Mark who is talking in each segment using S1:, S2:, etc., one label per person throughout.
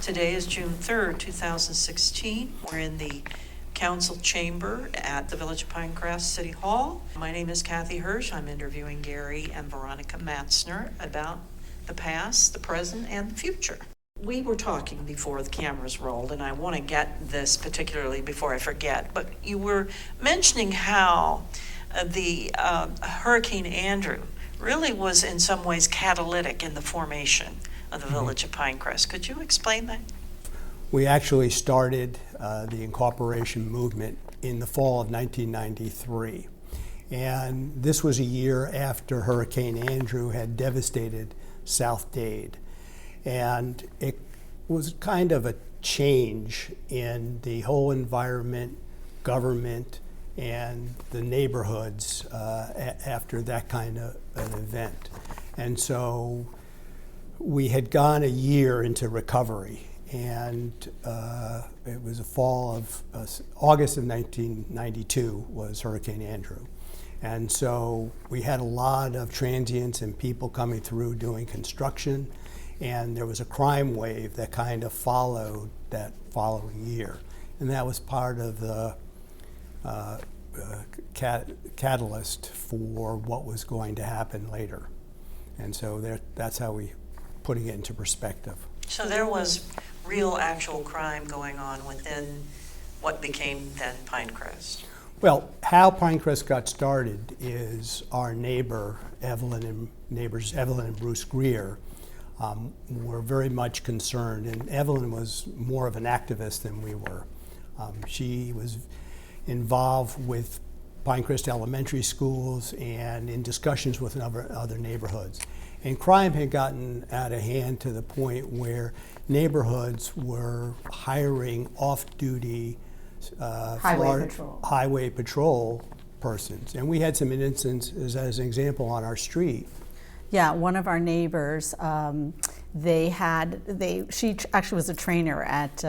S1: Today is June 3rd, 2016. We're in the council chamber at the Village of Pinecrest City Hall. My name is Kathy Hirsch. I'm interviewing Gary and Veronica Matzner about the past, the present, and the future. We were talking before the cameras rolled, and I want to get this particularly before I forget, but you were mentioning how the Hurricane Andrew really was in some ways catalytic in the formation of the Village of Pinecrest. Could you explain that?
S2: We actually started the incorporation movement in the fall of 1993. And this was a year after Hurricane Andrew had devastated South Dade. And it was kind of a change in the whole environment, government, and the neighborhoods after that kind of an event. And so we had gone a year into recovery, and it was the fall of August of 1992 was Hurricane Andrew. And so we had a lot of transients and people coming through doing construction, and there was a crime wave that kind of followed that following year. And that was part of the catalyst for what was going to happen later. And so that's how we putting it into perspective.
S1: So there was real actual crime going on within what became then Pinecrest.
S2: Well, how Pinecrest got started is our neighbors Evelyn and Bruce Greer were very much concerned, and Evelyn was more of an activist than we were. She was involved with Pinecrest elementary schools and in discussions with other neighborhoods. And crime had gotten out of hand to the point where neighborhoods were hiring off-duty highway patrol persons. And we had some instances, as an example, on our street.
S3: Yeah, one of our neighbors, she actually was a trainer at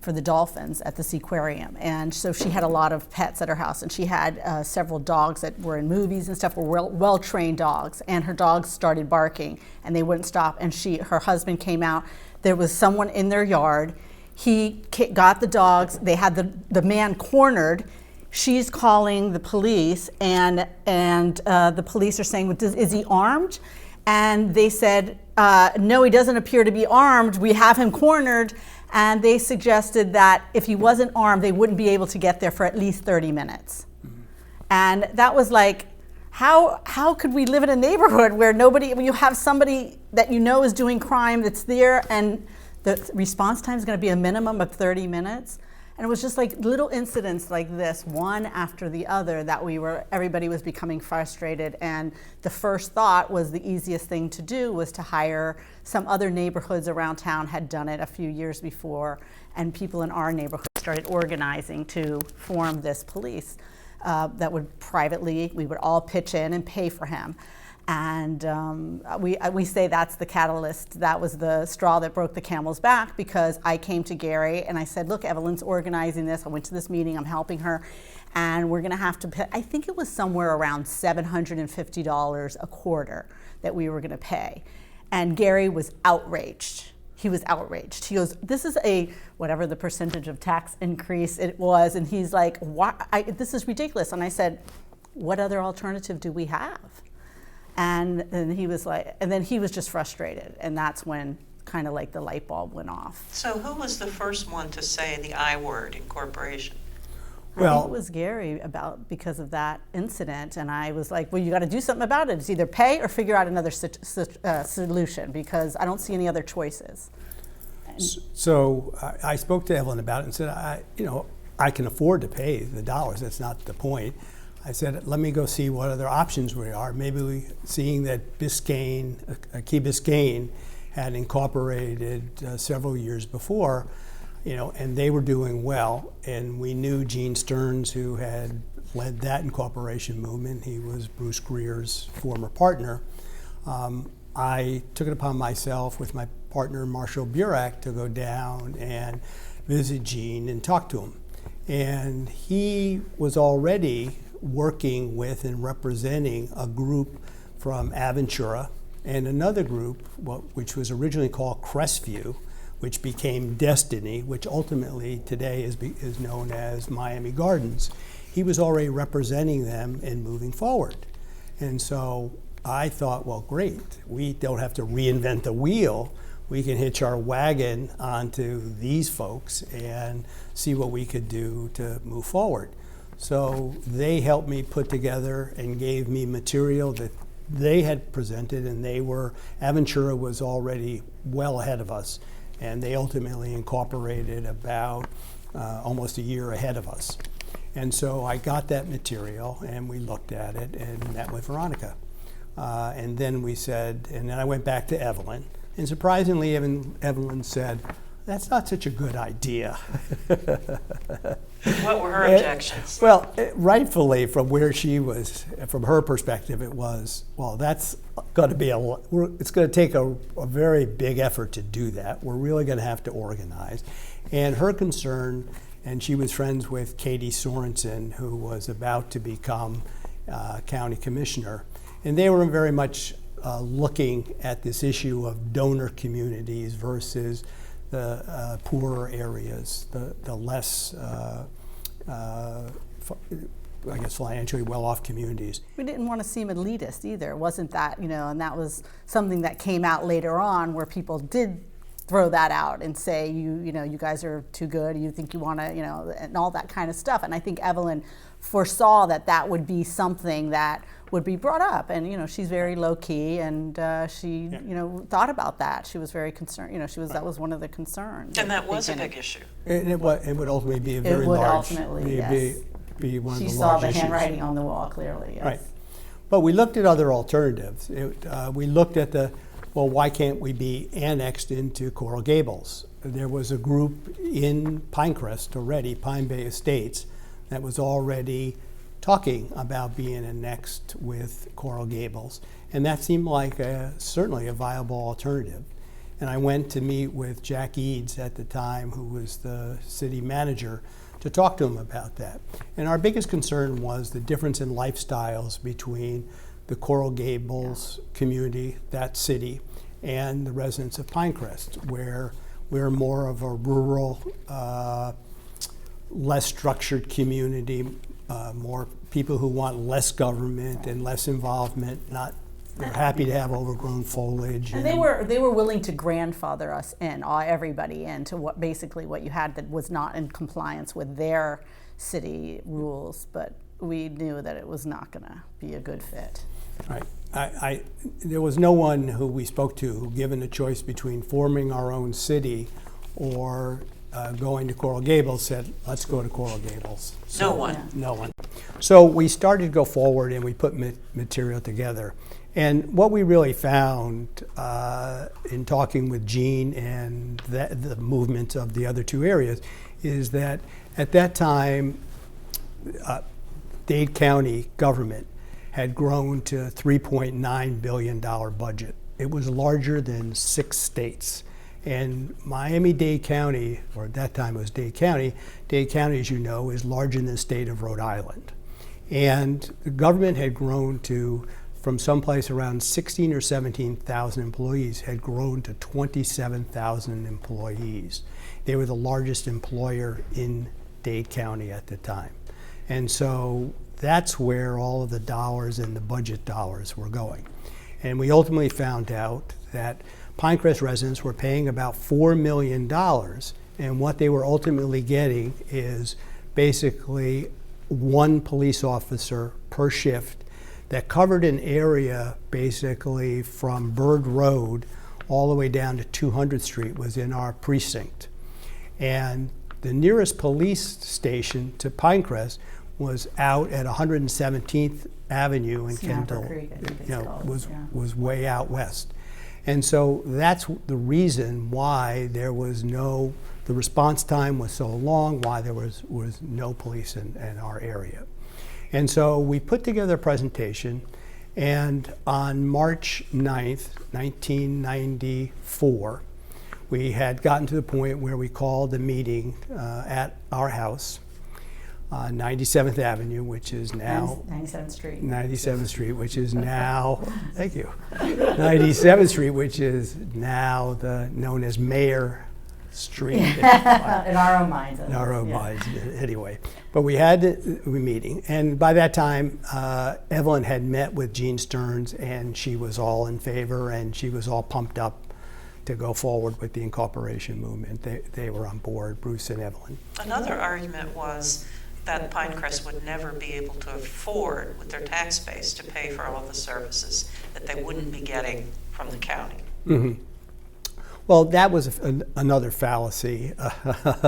S3: for the dolphins at the Seaquarium, and so she had a lot of pets at her house, and she had several dogs that were in movies and stuff, were well-trained dogs, and her dogs started barking, and they wouldn't stop, and her husband came out. There was someone in their yard. He got the dogs. They had the man cornered. She's calling the police, and the police are saying, is he armed? And they said, no, he doesn't appear to be armed. We have him cornered. And they suggested that if he wasn't armed, they wouldn't be able to get there for at least 30 minutes. Mm-hmm. And that was like, how could we live in a neighborhood where you have somebody that you know is doing crime that's there, and the response time is going to be a minimum of 30 minutes? And it was just like little incidents like this, one after the other, that everybody was becoming frustrated. And the first thought was the easiest thing to do was to hire some other neighborhoods around town had done it a few years before, and people in our neighborhood started organizing to form this police that would we would all pitch in and pay for him. And we say that's the catalyst. That was the straw that broke the camel's back, because I came to Gary and I said, look, Evelyn's organizing this. I went to this meeting, I'm helping her, and we're gonna have to pay, I think it was somewhere around $750 a quarter that we were gonna pay. And Gary was outraged. He was outraged. He goes, this is whatever the percentage of tax increase it was, and he's like, this is ridiculous. And I said, what other alternative do we have? And then he was just frustrated, and that's when kind of like the light bulb went off.
S1: So who was the first one to say the I word, incorporation?
S3: Well, I think it was Gary, because of that incident, and I was like, well, you got to do something about it. It's either pay or figure out another solution, because I don't see any other choices.
S2: So I spoke to Evelyn about it and said, I can afford to pay the dollars. That's not the point. I said, let me go see what other options we are. Maybe seeing that Biscayne, Key Biscayne, had incorporated several years before, and they were doing well. And we knew Gene Stearns, who had led that incorporation movement. He was Bruce Greer's former partner. I took it upon myself with my partner, Marshall Burak, to go down and visit Gene and talk to him. And he was already working with and representing a group from Aventura and another group, which was originally called Crestview, which became Destiny, which ultimately today is known as Miami Gardens. He was already representing them and moving forward. And so I thought, well, great, we don't have to reinvent the wheel. We can hitch our wagon onto these folks and see what we could do to move forward. So they helped me put together and gave me material that they had presented, and Aventura was already well ahead of us, and they ultimately incorporated about almost a year ahead of us. And so I got that material, and we looked at it and met with Veronica. And then I went back to Evelyn, and surprisingly, Evelyn said, "That's not such a good idea."
S1: What were her objections?
S2: Well, rightfully, from where she was, from her perspective, it was, well, that's going to be it's going to take a very big effort to do that. We're really going to have to organize. And her concern, and she was friends with Katie Sorensen, who was about to become county commissioner, and they were very much looking at this issue of donor communities versus the poorer areas, the less, I guess, financially well-off communities.
S3: We didn't want to seem elitist either. It wasn't that, and that was something that came out later on where people did throw that out and say, you guys are too good, you think you want to, and all that kind of stuff. And I think Evelyn foresaw that would be something that would be brought up, and she's very low key, and she thought about that. She was very concerned. That was one of the concerns.
S1: And that was a big issue.
S2: And it would ultimately be a very
S3: large. It would
S2: large.
S3: ultimately, yes.
S2: Be one of the large issues.
S3: She saw the handwriting on the wall clearly. Yes.
S2: Right, but we looked at other alternatives. We looked at why can't we be annexed into Coral Gables? There was a group in Pinecrest already, Pine Bay Estates, that was already talking about being annexed with Coral Gables. And that seemed like certainly a viable alternative. And I went to meet with Jack Eads at the time, who was the city manager, to talk to him about that. And our biggest concern was the difference in lifestyles between the Coral Gables community, that city, and the residents of Pinecrest, where we're more of a rural, less structured community, more people who want less government and less involvement. They're happy to have overgrown foliage.
S3: And they were willing to grandfather us in, everybody into what you had that was not in compliance with their city rules. But we knew that it was not going to be a good fit.
S2: Right. There was no one who we spoke to who, given a choice between forming our own city or going to Coral Gables, said, let's go to Coral Gables.
S1: No one.
S2: No one. So we started to go forward, and we put material together. And what we really found in talking with Gene and the movement of the other two areas is that at that time, Dade County government had grown to a $3.9 billion budget. It was larger than 6 states. And Miami-Dade County, or at that time it was Dade County, as you know, is larger than the state of Rhode Island. And the government had grown from someplace around 16 or 17,000 employees, had grown to 27,000 employees. They were the largest employer in Dade County at the time. And so that's where all of the dollars and the budget dollars were going. And we ultimately found out that Pinecrest residents were paying about $4 million, and what they were ultimately getting is basically 1 police officer per shift that covered an area basically from Bird Road all the way down to 200th Street was in our precinct. And the nearest police station to Pinecrest was out at 117th Avenue in Kendall.
S3: Creek, I think
S2: was way out west. And so that's the reason why there was the response time was so long, why there was no police in our area. And so we put together a presentation, and on March 9th, 1994, we had gotten to the point where we called a meeting at our house, 97th Avenue, which is now
S3: 97th Street.
S2: 97th Street, which is now, thank you, 97th Street, which is now known as Mayor stream.
S3: in our own minds.
S2: In our own
S3: Yeah.
S2: minds, anyway. But we had the meeting, and by that time, Evelyn had met with Gene Stearns, and she was all in favor, and she was all pumped up to go forward with the incorporation movement. They were on board, Bruce and Evelyn.
S1: Another argument was that Pinecrest would never be able to afford, with their tax base, to pay for all the services that they wouldn't be getting from the county.
S2: Mm-hmm. Well, that was another fallacy.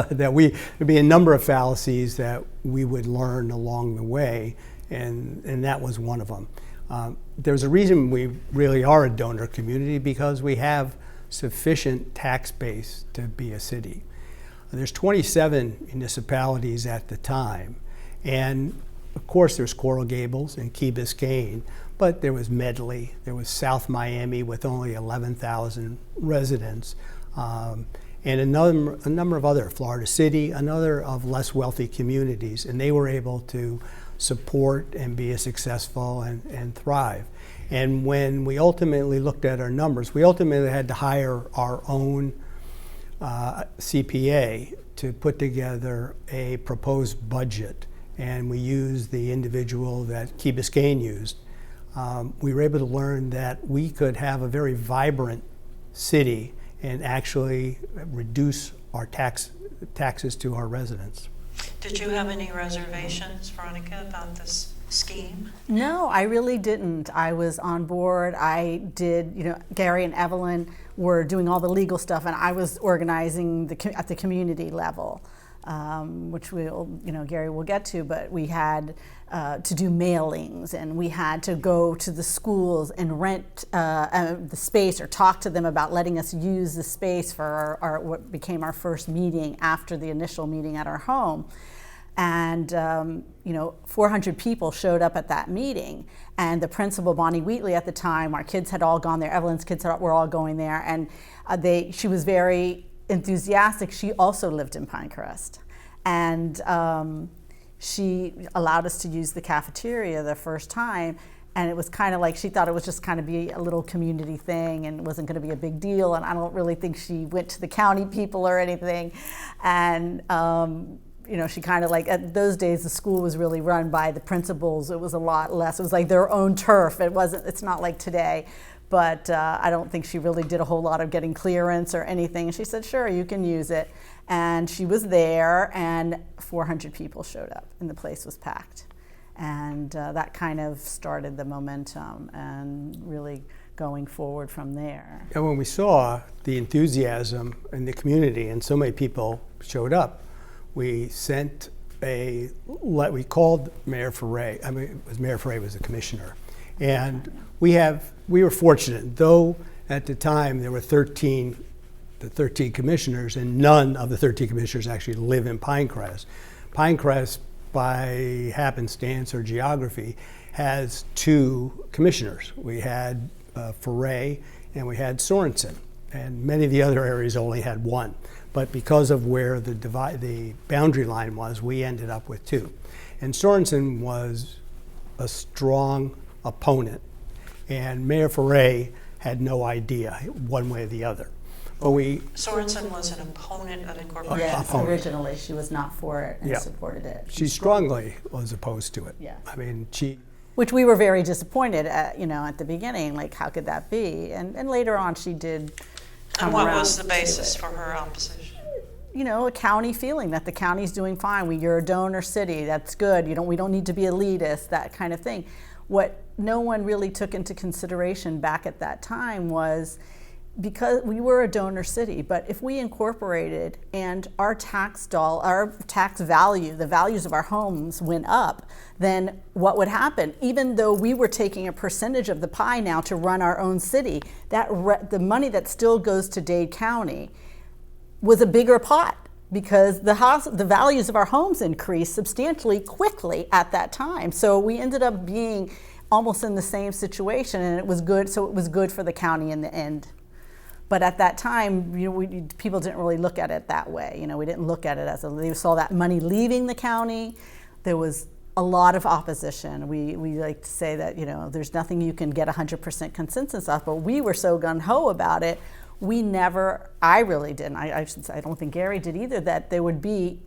S2: There'd be a number of fallacies that we would learn along the way, and that was one of them. There's a reason we really are a donor community, because we have sufficient tax base to be a city. There's 27 municipalities at the time, and of course there's Coral Gables and Key Biscayne, but there was Medley, there was South Miami with only 11,000 residents, and a number of other, Florida City, another of less wealthy communities, and they were able to support and be successful and thrive. And when we ultimately looked at our numbers, we ultimately had to hire our own CPA to put together a proposed budget, and we used the individual that Key Biscayne used. We were able to learn that we could have a very vibrant city and actually reduce our taxes to our residents.
S1: Did you have any reservations, Veronica, about this scheme?
S3: No, I really didn't. I was on board. I did, Gary and Evelyn were doing all the legal stuff, and I was organizing at the community level, which Gary will get to, but we had to do mailings, and we had to go to the schools and rent the space or talk to them about letting us use the space for our what became our first meeting after the initial meeting at our home. And 400 people showed up at that meeting, and the principal, Bonnie Wheatley, at the time, our kids had all gone there, Evelyn's kids were all going there, and she was very enthusiastic. She also lived in Pinecrest, and she allowed us to use the cafeteria the first time, and it was kind of like she thought it was just kind of be a little community thing and it wasn't going to be a big deal, and I don't really think she went to the county people or anything. And she kind of at those days the school was really run by the principals. It was a lot less, it was like their own turf. It's not like today, but I don't think she really did a whole lot of getting clearance or anything. And she said, sure, you can use it. And she was there, and 400 people showed up, and the place was packed. And that kind of started the momentum and really going forward from there.
S2: And when we saw the enthusiasm in the community and so many people showed up, we called Mayor Ferre. Mayor Ferre was the commissioner. And we were fortunate, though at the time there were 13 commissioners, and none of the 13 commissioners actually live in Pinecrest. Pinecrest, by happenstance or geography, has 2 commissioners. We had Ferre and we had Sorensen, and many of the other areas only had 1. But because of where the boundary line was, we ended up with 2. And Sorensen was a strong opponent, and Mayor Ferre had no idea one way or the other. But
S1: Sorensen was an opponent of incorporation.
S3: Yes,
S2: opponent.
S3: originally she was not for it and
S2: Yeah.
S3: supported it.
S2: She strongly was opposed to it.
S3: Yeah. Which we were very disappointed at, at the beginning, like how could that be? And later on she did come
S1: And what
S3: around
S1: was the
S3: to
S1: basis
S3: it.
S1: for her opposition?
S3: A county feeling that the county's doing fine. You're a donor city, that's good. We don't need to be elitist, that kind of thing. What no one really took into consideration back at that time was, because we were a donor city, but if we incorporated and our tax value, the values of our homes went up, then what would happen? Even though we were taking a percentage of the pie now to run our own city, the money that still goes to Dade County was a bigger pot, because the values of our homes increased substantially quickly at that time. So we ended up being almost in the same situation, and it was good. So it was good for the county in the end. But at that time, people didn't really look at it that way. We didn't look at it as they saw that money leaving the county. There was a lot of opposition. We like to say that there's nothing you can get 100% consensus of, but we were so gung-ho about it. I really didn't, I should say, I don't think Gary did either, that there would be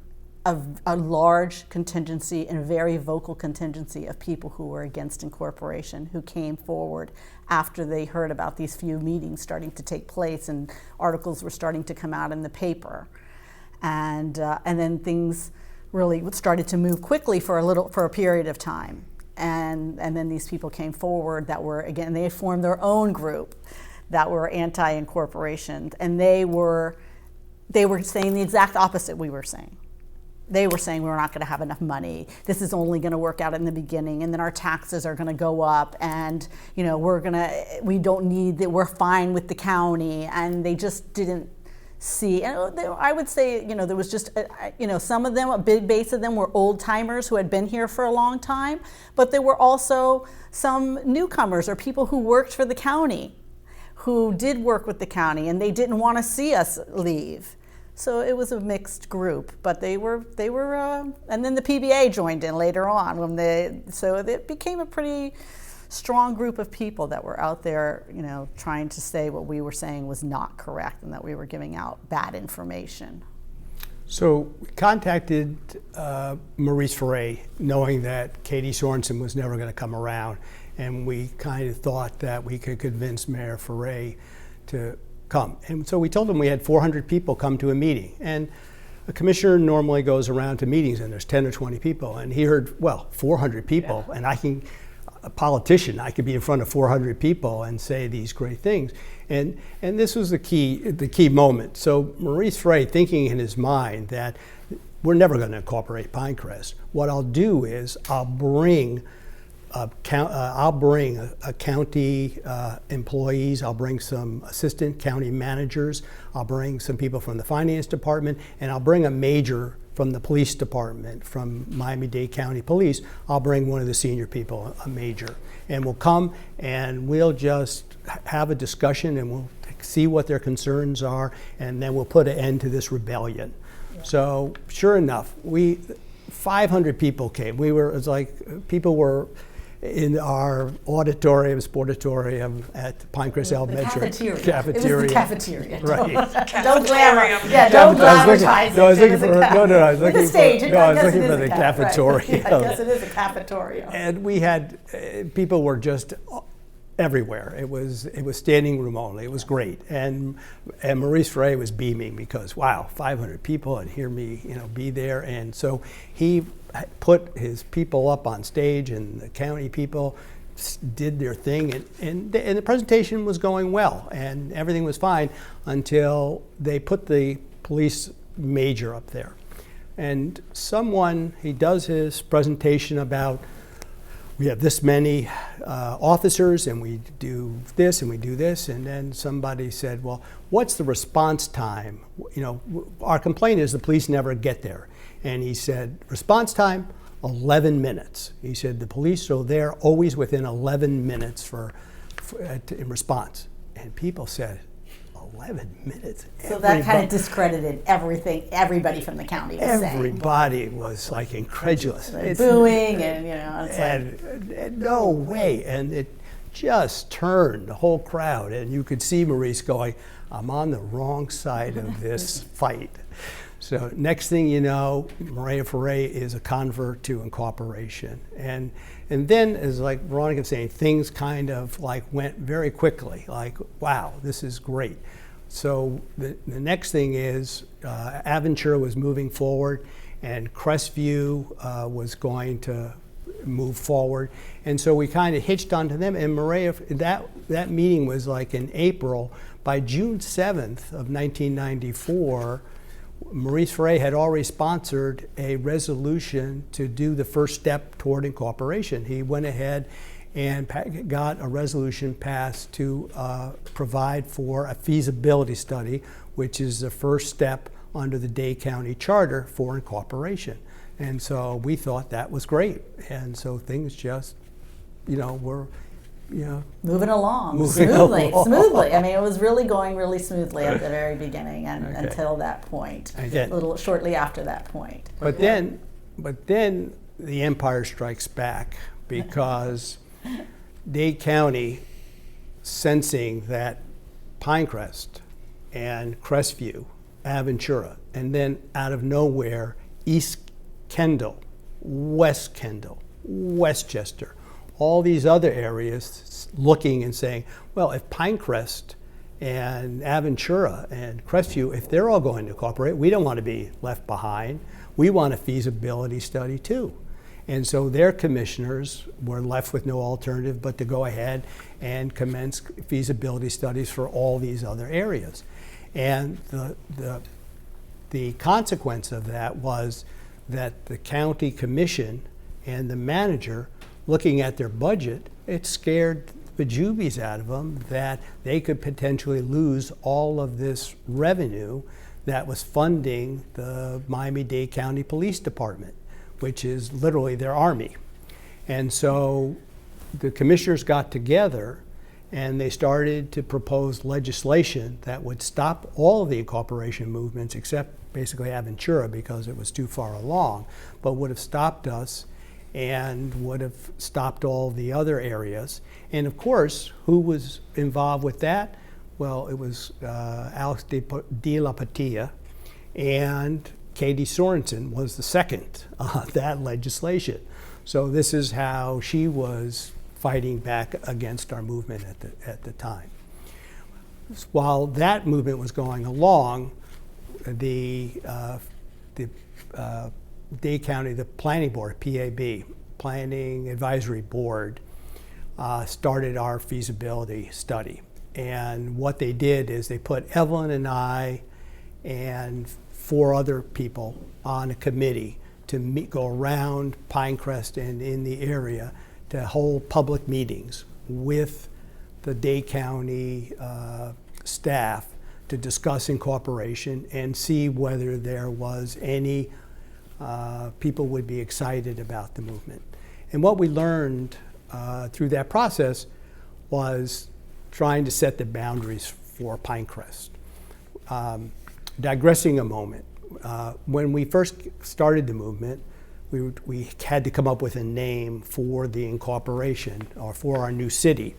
S3: a large contingency and a very vocal contingency of people who were against incorporation, who came forward after they heard about these few meetings starting to take place and articles were starting to come out in the paper. And then things really started to move quickly for a period of time. And then these people came forward that were, again, they had formed their own group that were anti-incorporation, and they were saying the exact opposite we were saying. They were saying we're not going to have enough money. This is only going to work out in the beginning, and then our taxes are going to go up, and we don't need that. We're fine with the county, and they just didn't see. And I would say, there was just, some of them, a big base of them were old timers who had been here for a long time, but there were also some newcomers or people who worked for the county, who did work with the county, and they didn't want to see us leave. So it was a mixed group, but they were, and then the PBA joined in later on so it became a pretty strong group of people that were out there, trying to say what we were saying was not correct and that we were giving out bad information.
S2: So we contacted Maurice Ferre, knowing that Katie Sorensen was never going to come around, and we kind of thought that we could convince Mayor Ferre to come. And so we told him we had 400 people come to a meeting, and a commissioner normally goes around to meetings and there's 10 or 20 people, and he heard, 400 people, yeah. And a politician, I could be in front of 400 people and say these great things. And this was the key moment. So Maurice Ferre, thinking in his mind that we're never going to incorporate Pinecrest, what I'll do is I'll bring a county employees, I'll bring some assistant county managers, I'll bring some people from the finance department, and I'll bring a major from the police department, from Miami-Dade County Police. I'll bring one of the senior people, a major, and we'll come and we'll just have a discussion and we'll see what their concerns are, and then we'll put an end to this rebellion. Yeah. So sure enough, 500 people came. People were in our sportatorium at Pinecrest Elementary.
S3: Cafeteria. It was the cafeteria.
S2: Right.
S3: Don't glamorize it.
S2: I was looking for the cafeteria.
S3: Right. Yeah, I guess it is a cafeteria.
S2: And we had, people were just everywhere. It was standing room only. It was great. And Maurice Ferre was beaming because, wow, 500 people, and hear me, be there. And so he put his people up on stage, and the county people did their thing, and the presentation was going well, and everything was fine until they put the police major up there. And he does his presentation about, we have this many officers, and we do this, and we do this, and then somebody said, well, what's the response time? Our complaint is the police never get there. And he said, response time, 11 minutes. He said, the police are there always within 11 minutes in response. And people said, 11 minutes?
S3: So that kind of discredited everybody from the county was saying.
S2: Everybody was like incredulous.
S3: Booing and,
S2: and no way. And it just turned the whole crowd. And you could see Maurice going, I'm on the wrong side of this fight. So next thing you know, Maria Ferre is a convert to incorporation. And then, as like Veronica was saying, things kind of went very quickly, wow, this is great. So the next thing is Aventura was moving forward, and Crestview was going to move forward. And so we kind of hitched onto them, and Maria, that meeting was in April. By June 7th of 1994, Maurice Ferre had already sponsored a resolution to do the first step toward incorporation. He went ahead and got a resolution passed to provide for a feasibility study, which is the first step under the Dade County Charter for incorporation. And so we thought that was great. And so things just, were
S3: moving along smoothly. I mean, it was really going really smoothly at the very beginning, and until that point, a little shortly after that point.
S2: But then the empire strikes back, because Dade County, sensing that Pinecrest and Crestview, Aventura, and then out of nowhere, East Kendall, West Kendall, Westchester, all these other areas looking and saying, well, if Pinecrest and Aventura and Crestview, if they're all going to incorporate, we don't want to be left behind. We want a feasibility study too. And so their commissioners were left with no alternative but to go ahead and commence feasibility studies for all these other areas. And the consequence of that was that the county commission and the manager, looking at their budget, it scared the bejeebies out of them that they could potentially lose all of this revenue that was funding the Miami-Dade County Police Department, which is literally their army. And so the commissioners got together and they started to propose legislation that would stop all of the incorporation movements except basically Aventura because it was too far along, but would have stopped us and would have stopped all the other areas. And of course, who was involved with that? Well, it was Alex de la Patilla, and Katie Sorensen was the second on that legislation. So this is how she was fighting back against our movement at the time. While that movement was going along, the Dade County, the Planning Board, PAB, Planning Advisory Board, started our feasibility study. And what they did is they put Evelyn and I and 4 other people on a committee to go around Pinecrest and in the area to hold public meetings with the Dade County staff to discuss incorporation and see whether there was any people would be excited about the movement. And what we learned through that process was trying to set the boundaries for Pinecrest. Digressing a moment, when we first started the movement, we had to come up with a name for the incorporation or for our new city.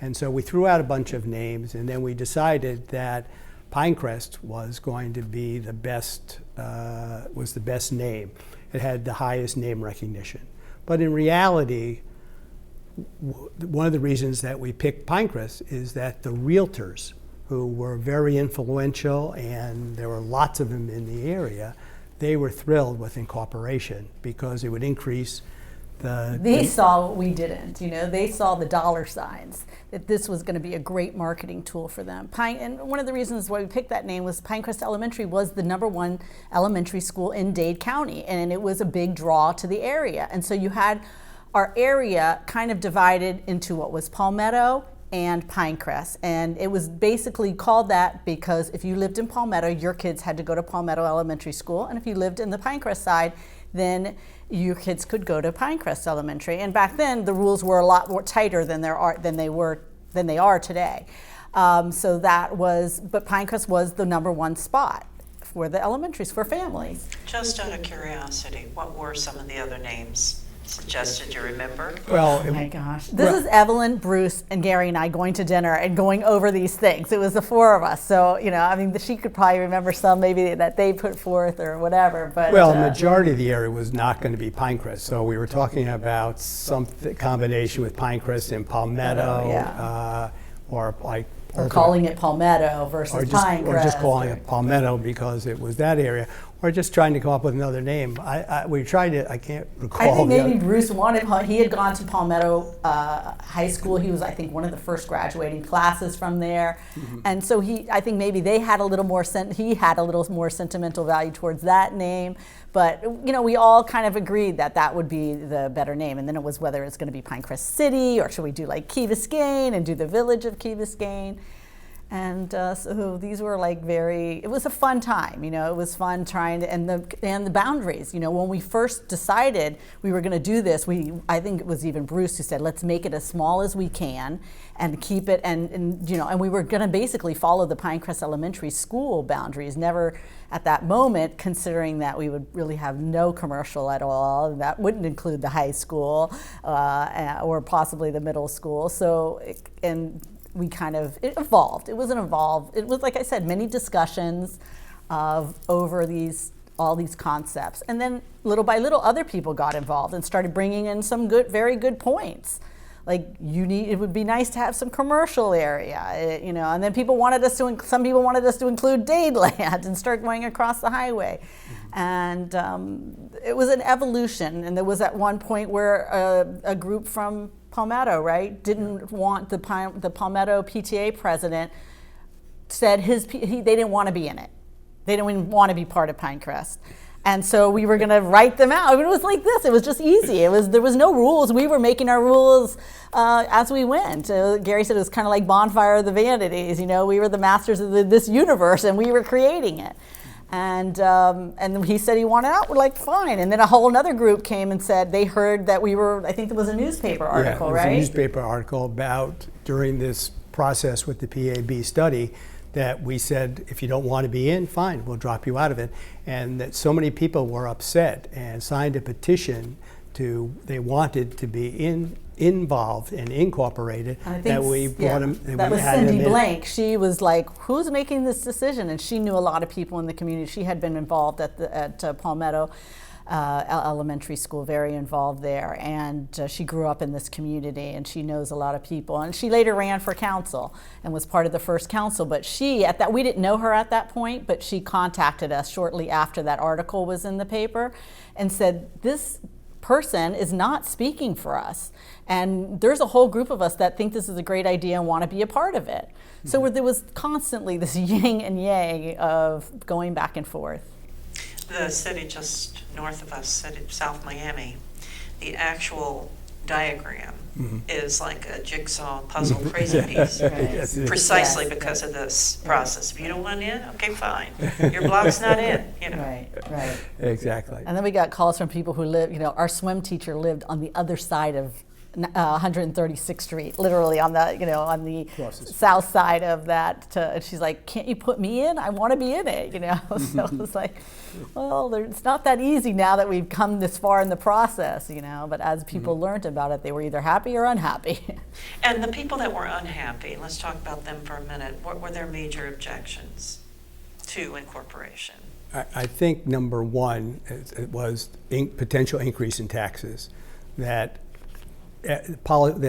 S2: And so we threw out a bunch of names, and then we decided that Pinecrest was going to be the best name. It had the highest name recognition. But in reality, one of the reasons that we picked Pinecrest is that the realtors, who were very influential, and there were lots of them in the area, they were thrilled with incorporation because it would increase
S3: They saw what we didn't, you know. They saw the dollar signs, that this was going to be a great marketing tool for them. And one of the reasons why we picked that name was Pinecrest Elementary was the #1 elementary school in Dade County, and it was a big draw to the area. And so you had our area kind of divided into what was Palmetto and Pinecrest, and it was basically called that because if you lived in Palmetto, your kids had to go to Palmetto Elementary School, and if you lived in the Pinecrest side, then your kids could go to Pinecrest Elementary. And back then, the rules were a lot more tighter than they are today. So that was, but Pinecrest was the #1 spot for the elementaries for families.
S1: Just out of curiosity, what were some of the other names suggested? You remember?
S2: Well,
S3: Oh my gosh. This is Evelyn, Bruce, and Gary and I going to dinner and going over these things. It was the 4 of us. So, you know, I mean, she could probably remember some maybe that they put forth or whatever. But
S2: well, the majority of the area was not going to be Pinecrest. So we were talking about some combination with Pinecrest and Palmetto, or like...
S3: Or calling it Palmetto versus Pinecrest.
S2: Or just calling it Palmetto because it was that area. Or just trying to come up with another name. We tried to, I can't recall.
S3: I think maybe Bruce wanted, he had gone to Palmetto High School. He was, I think, one of the first graduating classes from there. Mm-hmm. And so I think maybe they had a little more, he had a little more sentimental value towards that name. But, you know, we all kind of agreed that that would be the better name. And then it was whether it's going to be Pinecrest City or should we do like Key Biscayne and do the village of Key Biscayne. And so these were like it was a fun time, you know, it was fun trying to, and the boundaries, you know, when we first decided we were going to do this, I think it was even Bruce who said, let's make it as small as we can and keep it, and you know, and we were going to basically follow the Pinecrest Elementary School boundaries, never at that moment considering that we would really have no commercial at all, and that wouldn't include the high school or possibly the middle school. So, and it evolved. It wasn't evolved. It was, like I said, many discussions over all these concepts. And then little by little, other people got involved and started bringing in some very good points. Like it would be nice to have some commercial area, and then some people wanted us to include Dadeland and start going across the highway. And it was an evolution. And there was at one point where a group from Palmetto, right, didn't want the Palmetto PTA president said they didn't want to be in it. They didn't even want to be part of Pinecrest. And so we were going to write them out. I mean, it was like this. It was just easy. There was no rules. We were making our rules as we went. Gary said it was kind of like Bonfire of the Vanities. We were the masters of this universe, and we were creating it. And he said he wanted out. We're like, fine. And then a whole other group came and said they heard that we were, I think there was a newspaper article, right?
S2: Yeah, it was a newspaper article about during this process with the PAB study that we said, if you don't want to be in, fine, we'll drop you out of it. And that so many people were upset and signed a petition they wanted to be involved and incorporated, that we brought them.
S3: That was Cindy Blank. She was like, who's making this decision? And she knew a lot of people in the community. She had been involved at Palmetto Elementary School, very involved there, and she grew up in this community, and she knows a lot of people. And she later ran for council and was part of the first council. But we didn't know her at that point, but she contacted us shortly after that article was in the paper and said, this person is not speaking for us, and there's a whole group of us that think this is a great idea and want to be a part of it. So there was constantly this yin and yang of going back and forth.
S1: The city just north of us, South Miami, the actual diagram is like a jigsaw puzzle crazy piece,
S3: Right.
S1: precisely because of this process. If you don't want in, okay, fine. Your block's not in,
S3: Right.
S2: Exactly.
S3: And then we got calls from people who live, our swim teacher lived on the other side of 136th Street, literally on the south side of that. And she's like, "Can't you put me in? I want to be in it." So it was like, well, it's not that easy now that we've come this far in the process. But as people learned about it, they were either happy or unhappy.
S1: And the people that were unhappy, let's talk about them for a minute. What were their major objections to incorporation?
S2: I think number one, it was potential increase in taxes. That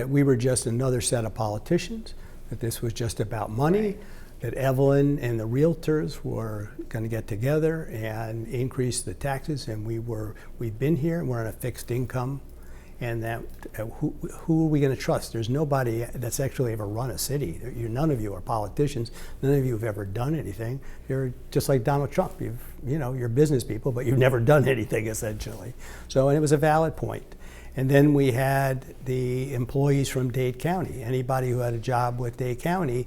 S2: we were just another set of politicians, that this was just about money, that Evelyn and the realtors were going to get together and increase the taxes, and we've been here and we're on a fixed income, and that who are we going to trust? There's nobody that's actually ever run a city. None of you are politicians. None of you have ever done anything. You're just like Donald Trump. You're business people, but you've never done anything essentially. So, and it was a valid point. And then we had the employees from Dade County. Anybody who had a job with Dade County,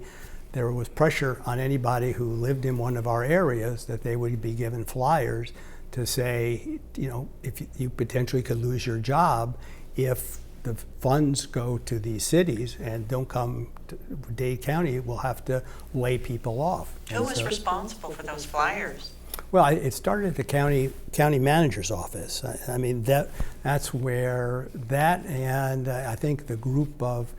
S2: there was pressure on anybody who lived in one of our areas that they would be given flyers to say, if you potentially could lose your job if the funds go to these cities and don't come to Dade County, we'll have to lay people off.
S1: Who was responsible for those flyers?
S2: Well, it started at the county manager's office. I mean, that's where that, and I think the group of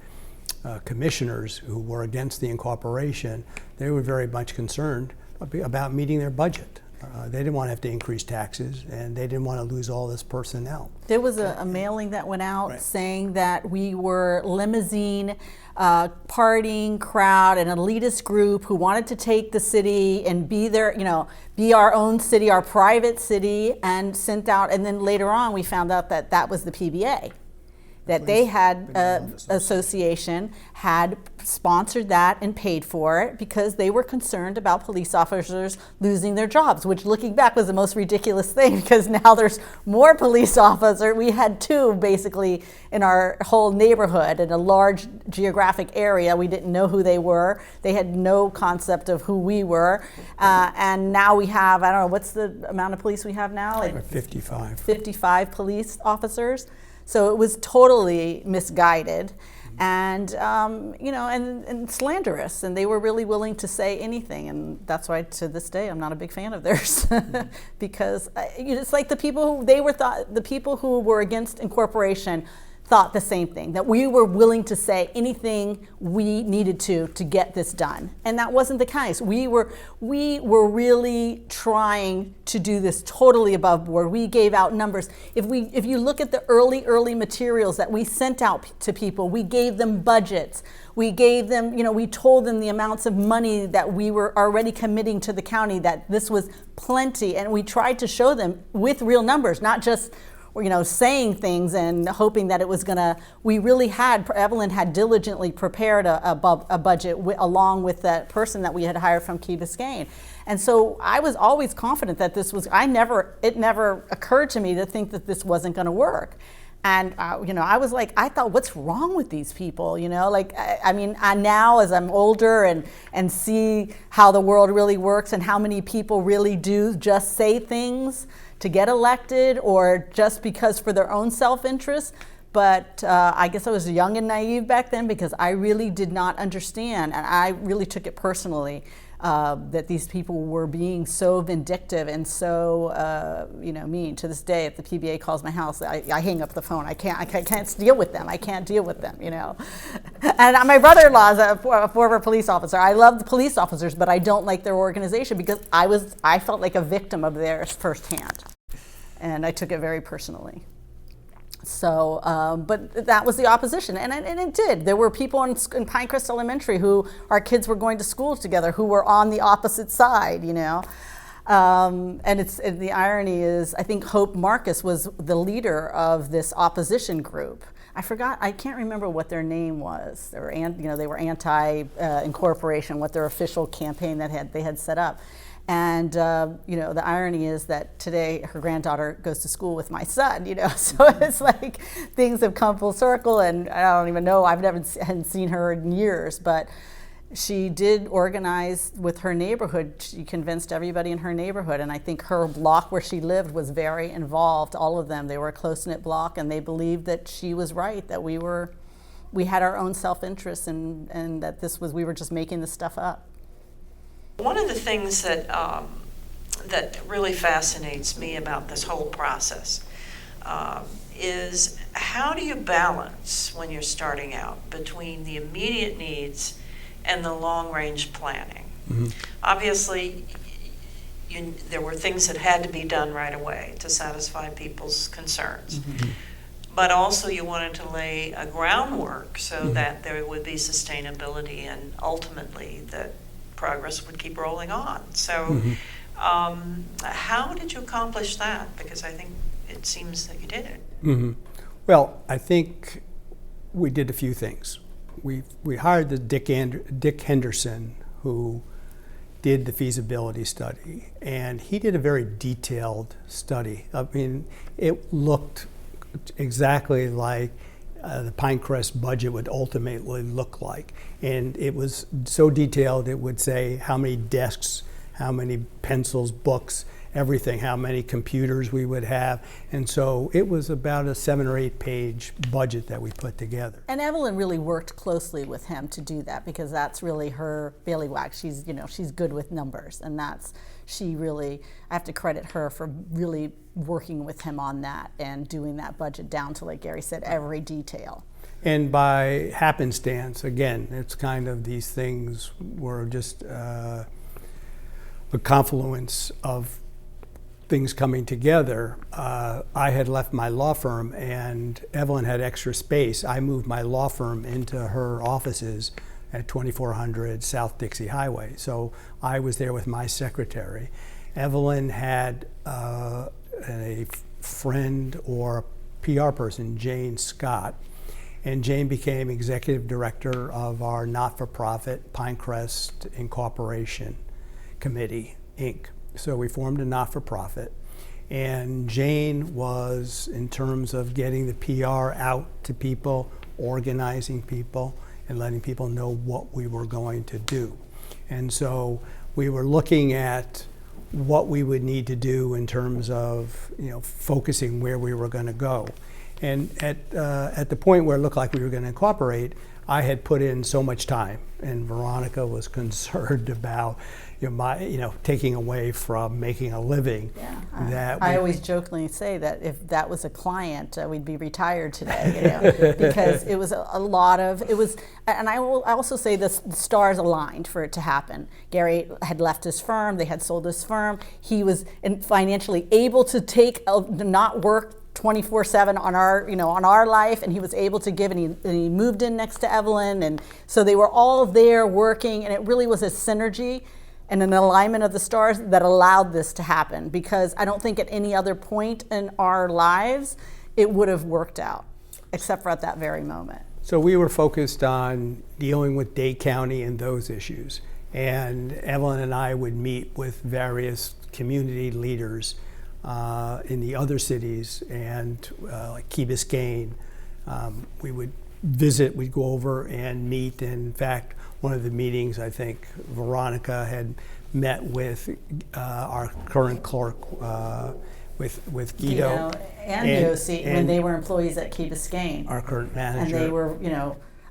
S2: commissioners who were against the incorporation, they were very much concerned about meeting their budget. They didn't want to have to increase taxes, and they didn't want to lose all this personnel.
S3: There was a mailing that went out saying that we were Limousine, partying crowd, an elitist group who wanted to take the city and be there, be our own city, our private city, and sent out. And then later on, we found out that that was the PBA. That they had, association had sponsored that and paid for it because they were concerned about police officers losing their jobs, which looking back was the most ridiculous thing because now there's more police officers. We had two basically in our whole neighborhood in a large geographic area. We didn't know who they were. They had no concept of who we were. And now we have, I don't know, what's the amount of police we have now?
S2: Like 55.
S3: 55 police officers. So it was totally misguided and, and slanderous. And they were really willing to say anything. And that's why to this day, I'm not a big fan of theirs because it's like the people who were against incorporation thought the same thing, that we were willing to say anything we needed to get this done. And that wasn't the case. We were really trying to do this totally above board. We gave out numbers. If you look at the early materials that we sent out to people, we gave them budgets. We gave them, we told them the amounts of money that we were already committing to the county, that this was plenty. And we tried to show them with real numbers, not just saying things and hoping that it was we really Evelyn had diligently prepared a budget along with that person that we had hired from Key Biscayne. And so I was always confident that it never occurred to me to think that this wasn't going to work. And, I was like, I thought, what's wrong with these people? I now as I'm older and see how the world really works and how many people really do just say things to get elected or just because for their own self-interest. But I guess I was young and naive back then because I really did not understand, and I really took it personally that these people were being so vindictive and so mean. To this day, if the PBA calls my house, I hang up the phone. I can't deal with them. I can't deal with them. And my brother-in-law is a former police officer. I love the police officers, but I don't like their organization because I felt like a victim of theirs firsthand, and I took it very personally. So, but that was the opposition, and it did. There were people in Pinecrest Elementary who our kids were going to school together who were on the opposite side, And the irony is, I think Hope Marcus was the leader of this opposition group. I can't remember what their name was. They were anti-incorporation, what their official campaign they had set up. And, the irony is that today her granddaughter goes to school with my son, so it's like things have come full circle, and I don't even know, hadn't seen her in years, but she did organize with her neighborhood. She convinced everybody in her neighborhood, and I think her block where she lived was very involved, all of them. They were a close-knit block, and they believed that she was right, that we had our own self-interest, and that we were just making this stuff up.
S1: One of the things that really fascinates me about this whole process is how do you balance when you're starting out between the immediate needs and the long-range planning? Mm-hmm. Obviously, there were things that had to be done right away to satisfy people's concerns. Mm-hmm. But also you wanted to lay a groundwork so mm-hmm. that there would be sustainability and ultimately that progress would keep rolling on. So mm-hmm. How did you accomplish that? Because I think it seems that you did it.
S2: Mm-hmm. Well, I think we did a few things. We hired the Dick Henderson, who did the feasibility study, and he did a very detailed study. I mean, it looked exactly like the Pinecrest budget would ultimately look like. And it was so detailed, it would say how many desks, how many pencils, books, everything, how many computers we would have. And so it was about a 7 or 8 page budget that we put together.
S3: And Evelyn really worked closely with him to do that because that's really her bailiwick. She's good with numbers, and I have to credit her for really working with him on that and doing that budget down to, like Gary said, every detail.
S2: And by happenstance, again, it's kind of these things were just a confluence of things coming together. I had left my law firm and Evelyn had extra space. I moved my law firm into her offices at 2400 South Dixie Highway. So I was there with my secretary. Evelyn had a friend or PR person, Jane Scott, and Jane became executive director of our not-for-profit Pinecrest Incorporation Committee, Inc. So we formed a not-for-profit, and Jane was, in terms of getting the PR out to people, organizing people, and letting people know what we were going to do. And so we were looking at what we would need to do in terms of focusing where we were going to go. And at the point where it looked like we were going to incorporate, I had put in so much time, and Veronica was concerned about taking away from making a living.
S3: Yeah, I always jokingly say that if that was a client, we'd be retired today, because it was a lot of, and I will also say the stars aligned for it to happen. Gary had left his firm, they had sold his firm, he was financially able to not work 24/7 on our life, and he was able to give, and he moved in next to Evelyn, and so they were all there working, and it really was a synergy and an alignment of the stars that allowed this to happen, because I don't think at any other point in our lives it would have worked out, except for at that very moment.
S2: So we were focused on dealing with Dade County and those issues, and Evelyn and I would meet with various community leaders in the other cities, and like Key Biscayne. We would visit, we'd go over and meet. And in fact, one of the meetings, I think Veronica had met with our current clerk, with Guido
S3: and Yossi, when they were employees at Key Biscayne.
S2: Our current manager.
S3: And they were,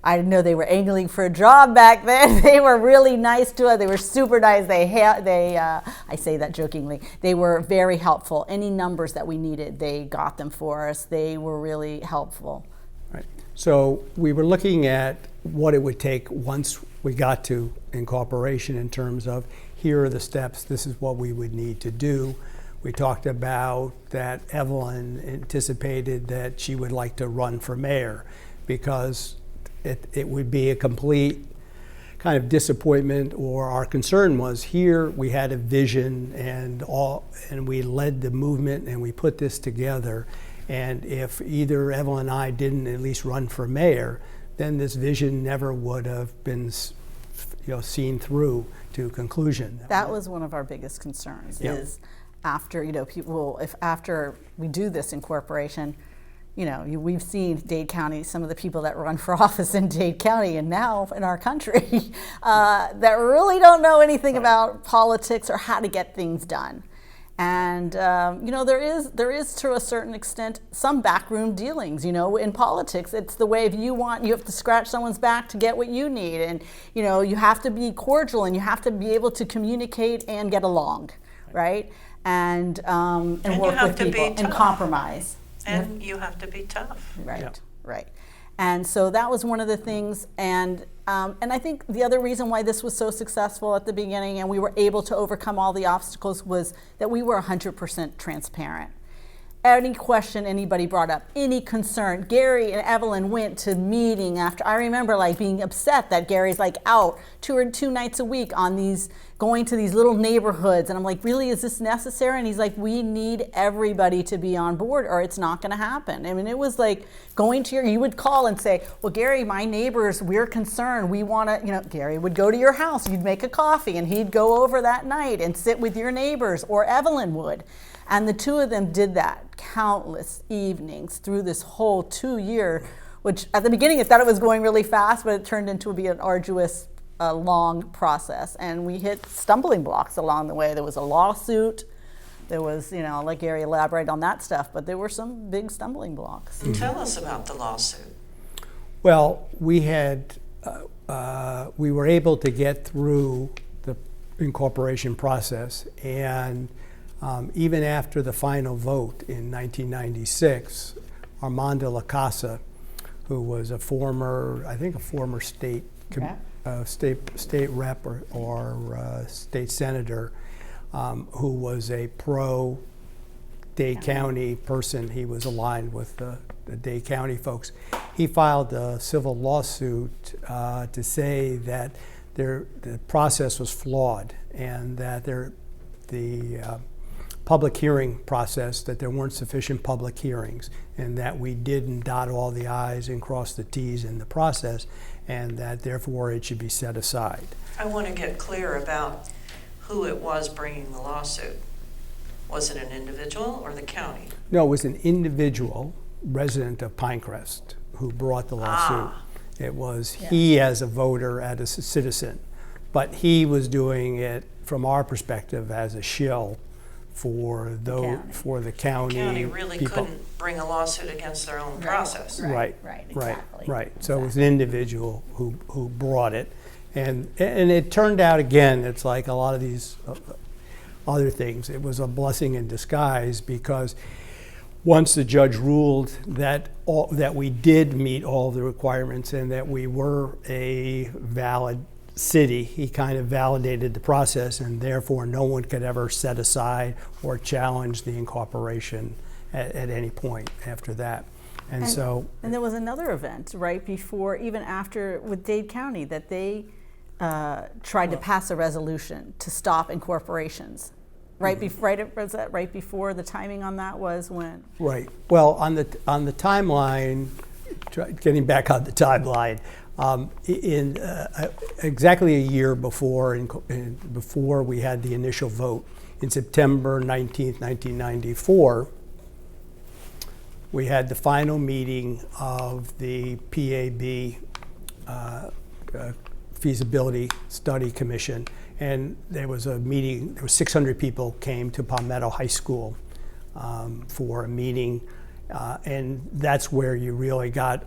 S3: I know they were angling for a job back then. They were really nice to us. They were super nice. I say that jokingly. They were very helpful. Any numbers that we needed, they got them for us. They were really helpful.
S2: Right. So we were looking at what it would take once we got to incorporation, in terms of, here are the steps, this is what we would need to do. We talked about that Evelyn anticipated that she would like to run for mayor, because it would be a complete kind of disappointment, or our concern was, here we had a vision and we led the movement and we put this together, and if either Evelyn and I didn't at least run for mayor, then this vision never would have been seen through to conclusion.
S3: That was one of our biggest concerns, is after, after we do this incorporation, we've seen Dade County, some of the people that run for office in Dade County and now in our country that really don't know anything about politics or how to get things done. And there is to a certain extent some backroom dealings. In politics, it's the way, if you have to scratch someone's back to get what you need, and you have to be cordial, and you have to be able to communicate and get along, right? And work with people and compromise.
S1: And you have to be tough.
S3: Right, right. And so that was one of the things, and I think the other reason why this was so successful at the beginning and we were able to overcome all the obstacles was that we were 100% transparent. Any question anybody brought up, any concern, Gary and Evelyn went to meeting after. I remember being upset that Gary's out two nights a week on going to these little neighborhoods, and I'm like, really, is this necessary? And he's like, we need everybody to be on board or it's not going to happen. I mean, it was like going to you would call and say, well, Gary, my neighbors, we're concerned, we want to, Gary would go to your house, you'd make a coffee, and he'd go over that night and sit with your neighbors, or Evelyn would. And the two of them did that countless evenings through this whole 2 year, which at the beginning I thought it was going really fast, but it turned into an arduous, long process. And we hit stumbling blocks along the way. There was a lawsuit. There was, I'll let Gary elaborate on that stuff, but there were some big stumbling blocks.
S1: Tell us about the lawsuit.
S2: Well, we were able to get through the incorporation process, and even after the final vote in 1996, Armando La Casa, who was a former state state rep or state senator, who was a pro Dade County person, he was aligned with the Dade County folks. He filed a civil lawsuit to say that the process was flawed, and that the public hearing process, that there weren't sufficient public hearings, and that we didn't dot all the I's and cross the T's in the process, and that therefore it should be set aside.
S1: I want to get clear about who it was bringing the lawsuit. Was it an individual or the county?
S2: No, it was an individual resident of Pinecrest who brought the lawsuit. It was he as a voter, as a citizen, but he was doing it from our perspective as a shill for
S3: county.
S2: for the county.
S1: County really
S2: people.
S1: couldn't bring a lawsuit against their own process.
S3: Right,
S2: Right,
S3: exactly.
S2: right. So it was an individual who brought it. And it turned out, again, it's like a lot of these other things. It was a blessing in disguise, because once the judge ruled that we did meet all the requirements and that we were a valid city, he kind of validated the process, and therefore no one could ever set aside or challenge the incorporation at any point after that. And so,
S3: and there was another event right before, even after, with Dade County, that they tried to pass a resolution to stop incorporations. Right, was that right before the timing on that was when?
S2: right. Well, on the timeline, getting back on the timeline, in exactly a year before, before we had the initial vote, in September 19th, 1994, we had the final meeting of the PAB Feasibility Study Commission. And there was a meeting, there were 600 people came to Palmetto High School for a meeting. And that's where you really got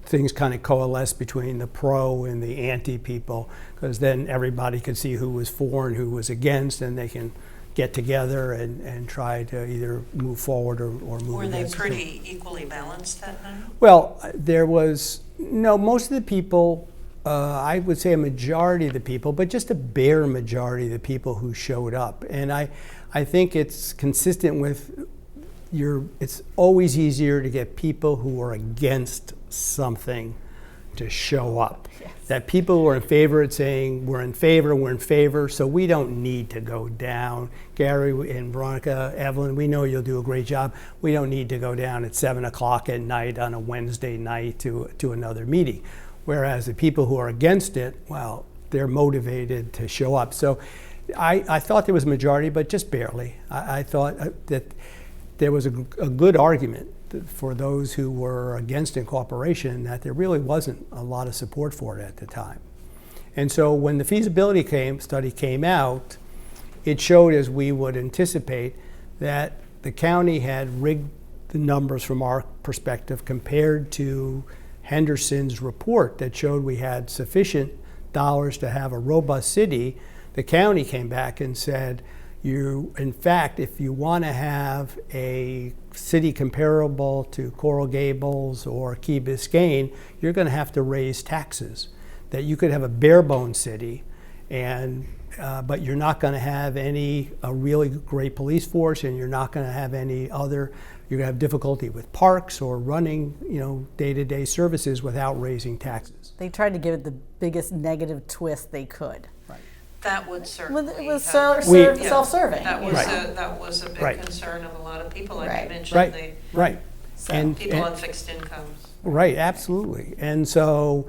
S2: things kind of coalesced between the pro and the anti people, because then everybody could see who was for and who was against, and they can get together and try to either move forward or move
S1: Were they
S2: against.
S1: pretty equally balanced that night?
S2: Well, there was, no, most of the people, I would say a majority of the people, but just a bare majority of the people who showed up. And I think it's consistent with it's always easier to get people who are against something to show up.
S3: Yes.
S2: That people who are in favor of saying, we're in favor, so we don't need to go down. Gary and Veronica, Evelyn, we know you'll do a great job. We don't need to go down at 7 o'clock at night on a Wednesday night to another meeting. Whereas the people who are against it, well, they're motivated to show up. So I thought there was a majority, but just barely. I thought that there was a good argument for those who were against incorporation, that there really wasn't a lot of support for it at the time. And so when the feasibility study came out, it showed, as we would anticipate, that the county had rigged the numbers from our perspective compared to Henderson's report that showed we had sufficient dollars to have a robust city. The county came back and said, in fact, if you want to have a city comparable to Coral Gables or Key Biscayne, you're going to have to raise taxes. That you could have a bare bone city, but you're not going to have a really great police force, and you're not going to have any other. You're going to have difficulty with parks or running, day-to-day services without raising taxes.
S3: They tried to give it the biggest negative twist they could.
S1: That would certainly
S3: It was
S1: have-
S3: self-serving.
S1: That was
S2: Right.
S1: that was a big
S2: Right.
S1: concern of a lot of people. Like
S3: Right.
S1: you mentioned,
S2: Right.
S3: So-
S1: people on fixed incomes.
S2: Right, absolutely. And so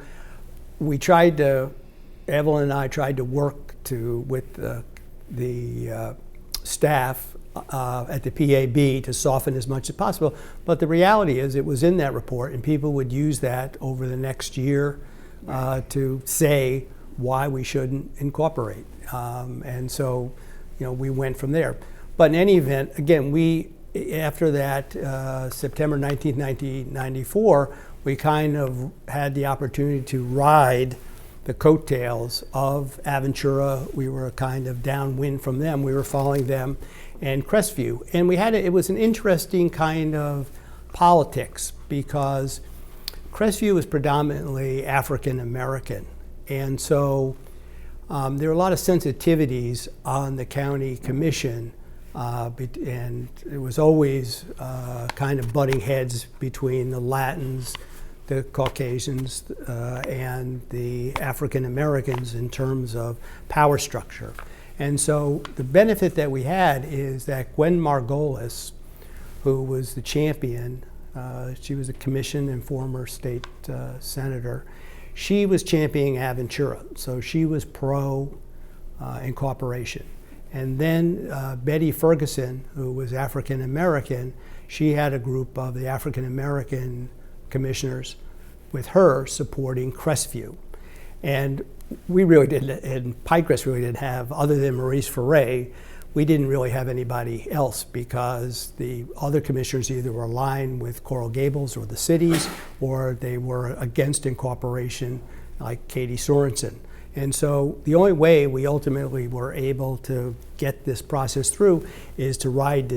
S2: we Evelyn and I tried to work with the staff at the PAB to soften as much as possible. But the reality is it was in that report, and people would use that over the next year to say why we shouldn't incorporate. And so, we went from there. But in any event, again, after that, September 19th, 1994, we kind of had the opportunity to ride the coattails of Aventura. We were kind of downwind from them. We were following them, and Crestview. And it was an interesting kind of politics, because Crestview was predominantly African American. And so there were a lot of sensitivities on the county commission, and it was always kind of butting heads between the Latins, the Caucasians, and the African Americans in terms of power structure. And so the benefit that we had is that Gwen Margolis, who was the champion, she was a commission and former state senator, she was championing Aventura, so she was pro incorporation. And then Betty Ferguson, who was African American, she had a group of the African American commissioners with her supporting Crestview. And we really didn't, and Pinecrest really didn't have, other than Maurice Ferre, we didn't really have anybody else because the other commissioners either were aligned with Coral Gables or the cities, or they were against incorporation, like Katie Sorensen. And so the only way we ultimately were able to get this process through is to ride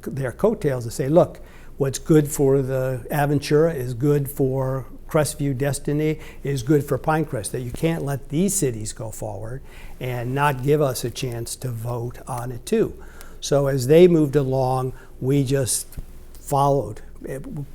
S2: their coattails and say, look, what's good for the Aventura is good for Crestview Destiny, is good for Pinecrest, that you can't let these cities go forward and not give us a chance to vote on it too. So as they moved along, we just followed,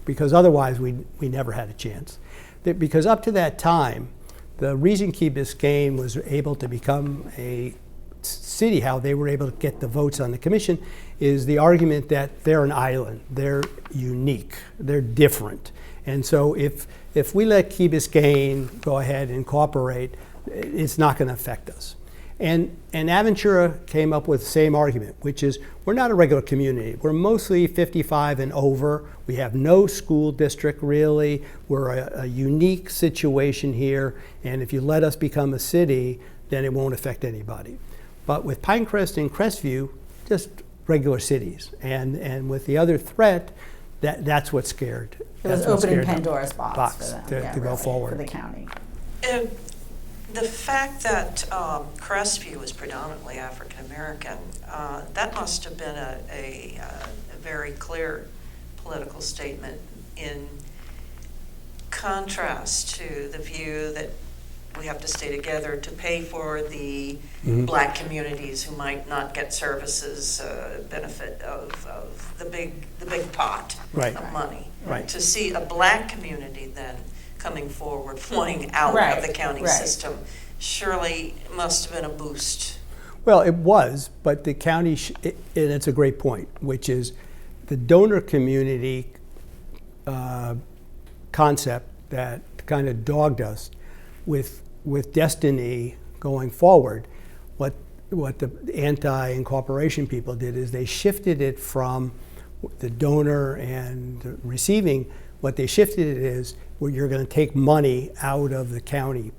S2: because otherwise we never had a chance. Because up to that time, the reason Key Biscayne was able to become a city, how they were able to get the votes on the commission, is the argument that they're an island, they're unique, they're different. And so if we let Key Biscayne go ahead and incorporate, it's not going to affect us. And Aventura came up with the same argument, which is we're not a regular community. We're mostly 55 and over. We have no school district really. We're a unique situation here. And if you let us become a city, then it won't affect anybody. But with Pinecrest and Crestview, just regular cities. And with the other threat, that's what scared.
S3: It was opening Pandoras Box for them,
S2: to go forward.
S3: For the county.
S1: The fact that Crestview was predominantly African American, that must have been a very clear political statement in contrast to the view that we have to stay together to pay for the black communities who might not get services, benefit of the big pot of money.
S2: Right.
S1: To see a black community then coming forward, wanting out of the county system, surely must have been a boost.
S2: Well, it was, but the county, and it's a great point, which is the donor community concept that kind of dogged us with Destiny going forward. What the anti-incorporation people did is they shifted it from the donor and receiving. What they shifted it is where you're going to take money out of the county.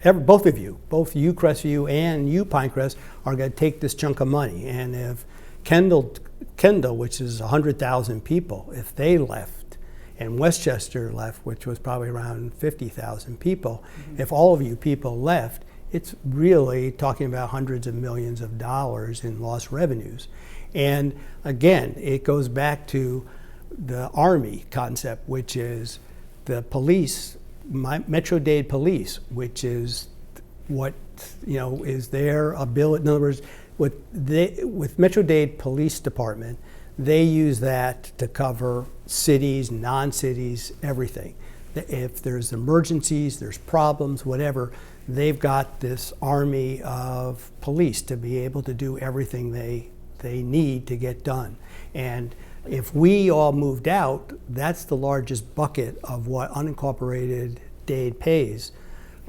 S2: Both of you, both you Crestview and you Pinecrest, are going to take this chunk of money. And if Kendall, which is 100,000 people, if they left, and Westchester left, which was probably around 50,000 people, if all of you people left, it's really talking about hundreds of millions of dollars in lost revenues. And again, it goes back to the Army concept, which is the police, Metro-Dade police, which is what is their ability. In other words, with Metro-Dade Police Department, they use that to cover cities, non-cities, everything. If there's emergencies, there's problems, whatever, they've got this army of police to be able to do everything they need to get done. And if we all moved out, that's the largest bucket of what unincorporated Dade pays.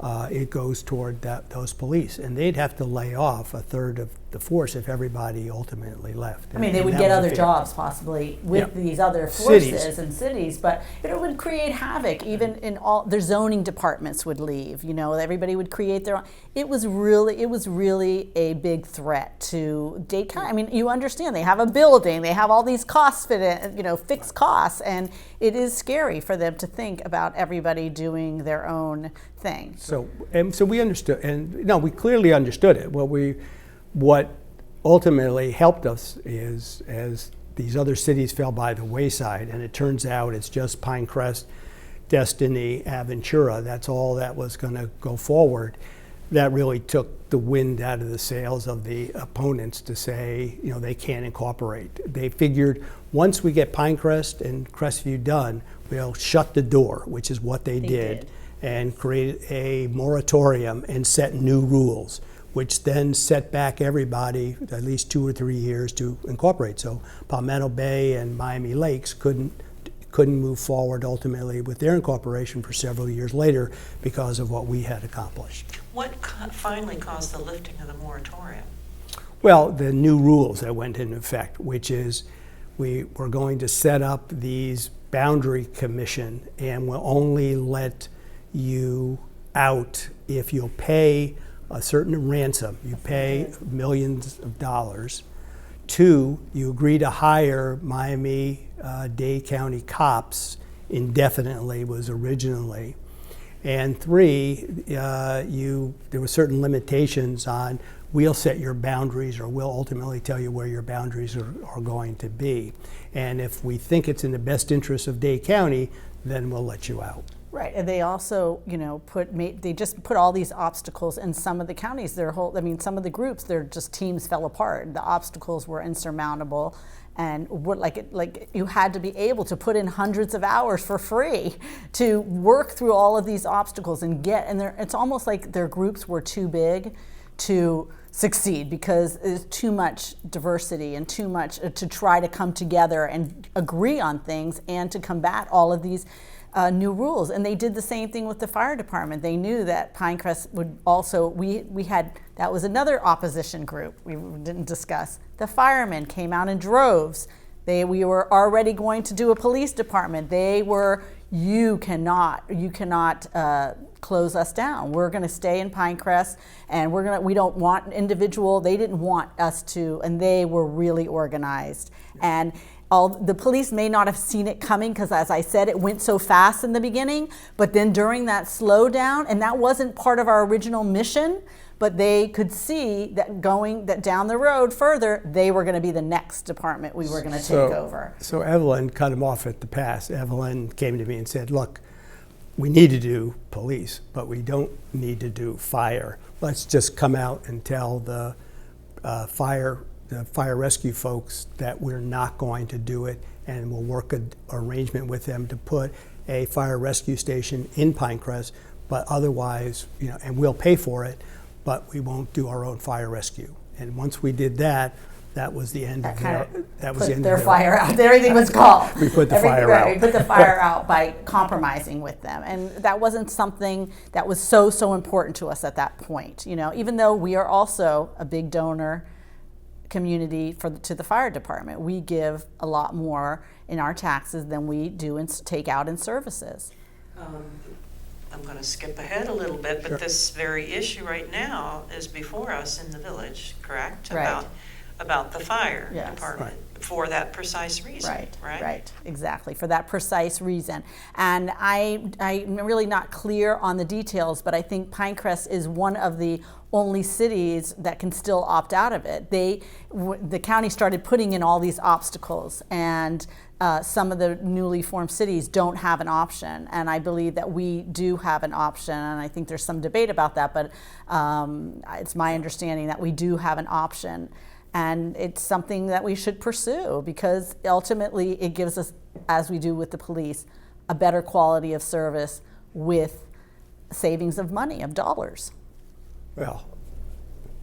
S2: It goes toward those police, and they'd have to lay off a third of the force if everybody ultimately left.
S3: I mean, they would get other jobs possibly with these other forces and cities, but it would create havoc. Even in all their zoning departments would leave. Everybody would create their own. It was really a big threat to Dade County. I mean, you understand they have a building, they have all these costs fixed costs, and it is scary for them to think about everybody doing their own thing.
S2: So we understood, and we clearly understood it. What ultimately helped us is as these other cities fell by the wayside, and it turns out it's just Pinecrest, Destiny, Aventura. That's all that was going to go forward. That really took the wind out of the sails of the opponents to say, they can't incorporate. They figured once we get Pinecrest and Crestview done, we'll shut the door, which is what they did, and create a moratorium and set new rules, which then set back everybody at least 2 or 3 years to incorporate. So Palmetto Bay and Miami Lakes couldn't move forward ultimately with their incorporation for several years later because of what we had accomplished.
S1: What finally caused the lifting of the moratorium?
S2: Well, the new rules that went into effect, which is we were going to set up these boundary commission, and we'll only let you out if you'll pay a certain ransom. You pay millions of dollars 2, you agree to hire Miami-Dade County cops indefinitely was originally. And 3, there were certain limitations on we'll set your boundaries, or we'll ultimately tell you where your boundaries are going to be. And if we think it's in the best interest of Dade County, then we'll let you out.
S3: Right, and they also, they just put all these obstacles in some of the counties. Some of the groups, their just teams fell apart. The obstacles were insurmountable, and you had to be able to put in hundreds of hours for free to work through all of these obstacles and it's almost like their groups were too big to succeed because there's too much diversity and too much to try to come together and agree on things and to combat all of these new rules. And they did the same thing with the fire department. They knew that Pinecrest would also, that was another opposition group we didn't discuss. The firemen came out in droves. We were already going to do a police department. They were, you cannot close us down. We're going to stay in Pinecrest, and we don't want individual. They didn't want us to, and they were really organized. And the police may not have seen it coming because, as I said, it went so fast in the beginning. But then during that slowdown, and that wasn't part of our original mission, but they could see that that down the road further, they were going to be the next department we were going to take over.
S2: So Evelyn cut him off at the pass. Evelyn came to me and said, look, we need to do police, but we don't need to do fire. Let's just come out and tell the fire rescue folks that we're not going to do it, and we'll work an arrangement with them to put a fire rescue station in Pinecrest, but otherwise, and we'll pay for it, but we won't do our own fire rescue. And once we did that, that was the end of their
S3: fire out. Everything was called.
S2: We put the fire out.
S3: We put the fire out by compromising with them, and that wasn't something that was so important to us at that point. Even though we are also a big donor community to the fire department, we give a lot more in our taxes than we do and take out in services.
S1: I'm going to skip ahead a little bit, but this very issue right now is before us in the village, correct?
S3: Right.
S1: About the fire department.
S2: Right.
S1: For that precise reason,
S3: Right, exactly, for that precise reason. And I'm really not clear on the details, but I think Pinecrest is one of the only cities that can still opt out of it. The county started putting in all these obstacles, and some of the newly formed cities don't have an option, and I believe that we do have an option, and I think there's some debate about that, but it's my understanding that we do have an option. And it's something that we should pursue because ultimately it gives us, as we do with the police, a better quality of service with savings of money, of dollars.
S2: Well,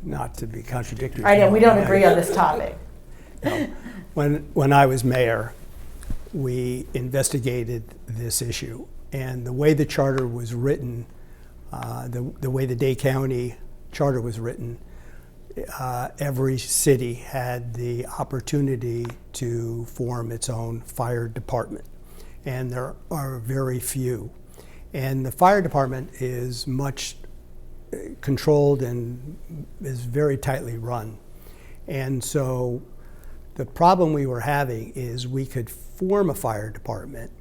S2: not to be contradictory.
S3: I know, we don't agree on this topic.
S2: No. When I was mayor, we investigated this issue. And the way the charter was written, the way the Dade County charter was written, every city had the opportunity to form its own fire department, and there are very few. And the fire department is much controlled and is very tightly run. And so the problem we were having is we could form a fire department,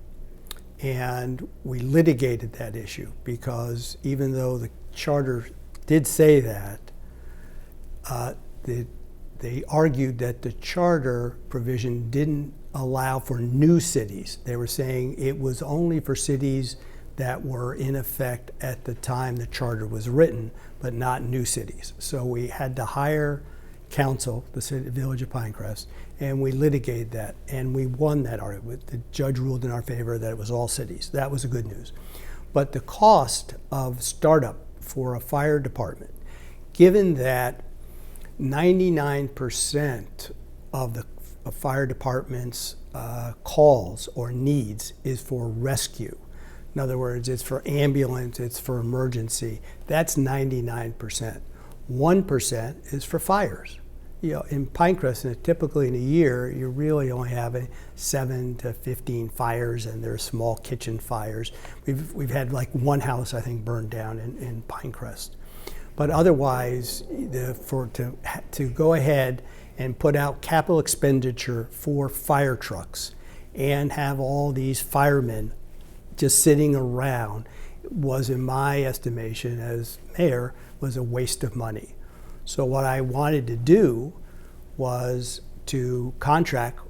S2: and we litigated that issue because even though the charter did say that, they argued that the charter provision didn't allow for new cities. They were saying it was only for cities that were in effect at the time the charter was written, but not new cities. So we had to hire council, the village of Pinecrest, and we litigated that, and we won that argument. The judge ruled in our favor that it was all cities. That was the good news. But the cost of startup for a fire department, given that 99% of the fire department's calls or needs is for rescue. In other words, it's for ambulance, it's for emergency. That's 99%. 1% is for fires. In Pinecrest, typically in a year, you're really only having 7 to 15 fires, and they're small kitchen fires. We've had like one house, I think, burned down in Pinecrest. But otherwise, to go ahead and put out capital expenditure for fire trucks and have all these firemen just sitting around was, in my estimation as mayor, was a waste of money. So what I wanted to do was to contract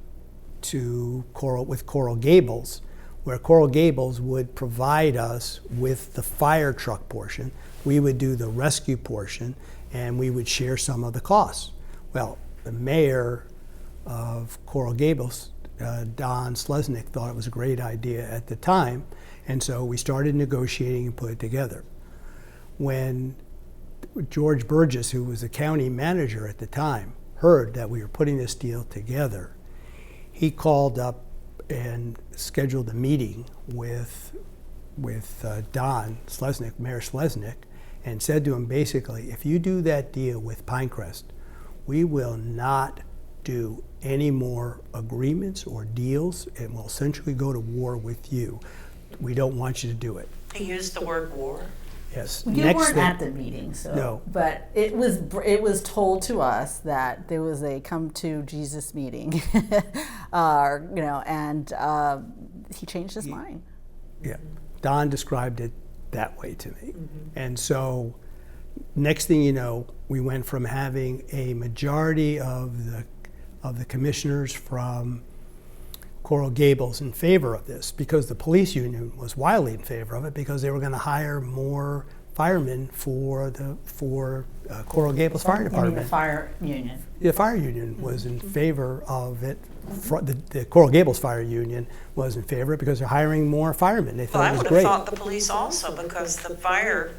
S2: with Coral Gables, where Coral Gables would provide us with the fire truck portion. We would do the rescue portion, and we would share some of the costs. Well, the mayor of Coral Gables, Don Slesnick, thought it was a great idea at the time, and so we started negotiating and put it together. When George Burgess, who was the county manager at the time, heard that we were putting this deal together, he called up and scheduled a meeting with Don Slesnick, Mayor Slesnick, and said to him basically, if you do that deal with Pinecrest, we will not do any more agreements or deals, and we'll essentially go to war with you. We don't want you to do it.
S1: He used the word war.
S2: Yes.
S3: You weren't at the meeting, so.
S2: No.
S3: But it was told to us that there was a come to Jesus meeting, and he changed his mind.
S2: Yeah. Don described it that way to me. And so next thing you know, we went from having a majority of the commissioners from Coral Gables in favor of this, because the police union was wildly in favor of it, because they were going to hire more firemen for Coral Gables Fire Department.
S3: The fire union.
S2: The fire union was in favor of it. The Coral Gables Fire Union was in favor of it because they're hiring more firemen. They thought
S1: Well, I
S2: it was
S1: would
S2: great.
S1: have thought the police also, because the fire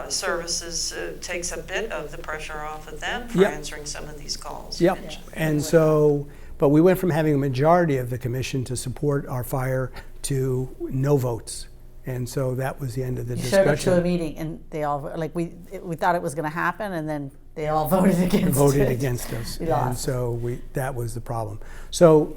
S1: services takes a bit of the pressure off of them for answering some of these calls.
S2: Yep. And so, but we went from having a majority of the commission to support our fire to no votes. And so that was the end of the discussion.
S3: Showed up to a meeting and they all, we thought it was going to happen, and then they all voted against it.
S2: Voted against us.
S3: We
S2: And
S3: lost.
S2: so that was the problem. So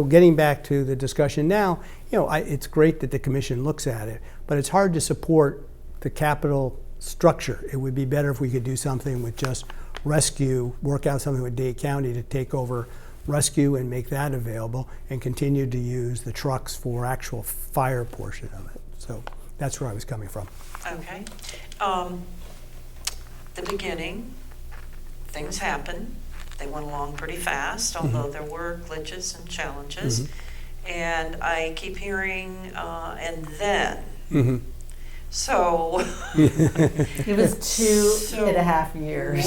S2: getting back to the discussion now, it's great that the commission looks at it, but it's hard to support the capital structure. It would be better if we could do something with just rescue, work out something with Dade County to take over rescue and make that available, and continue to use the trucks for actual fire portion of it. So that's where I was coming from.
S1: Okay. The beginning, things happened. They went along pretty fast, although there were glitches and challenges. And I keep hearing, and then. So
S3: It was 2.5 years.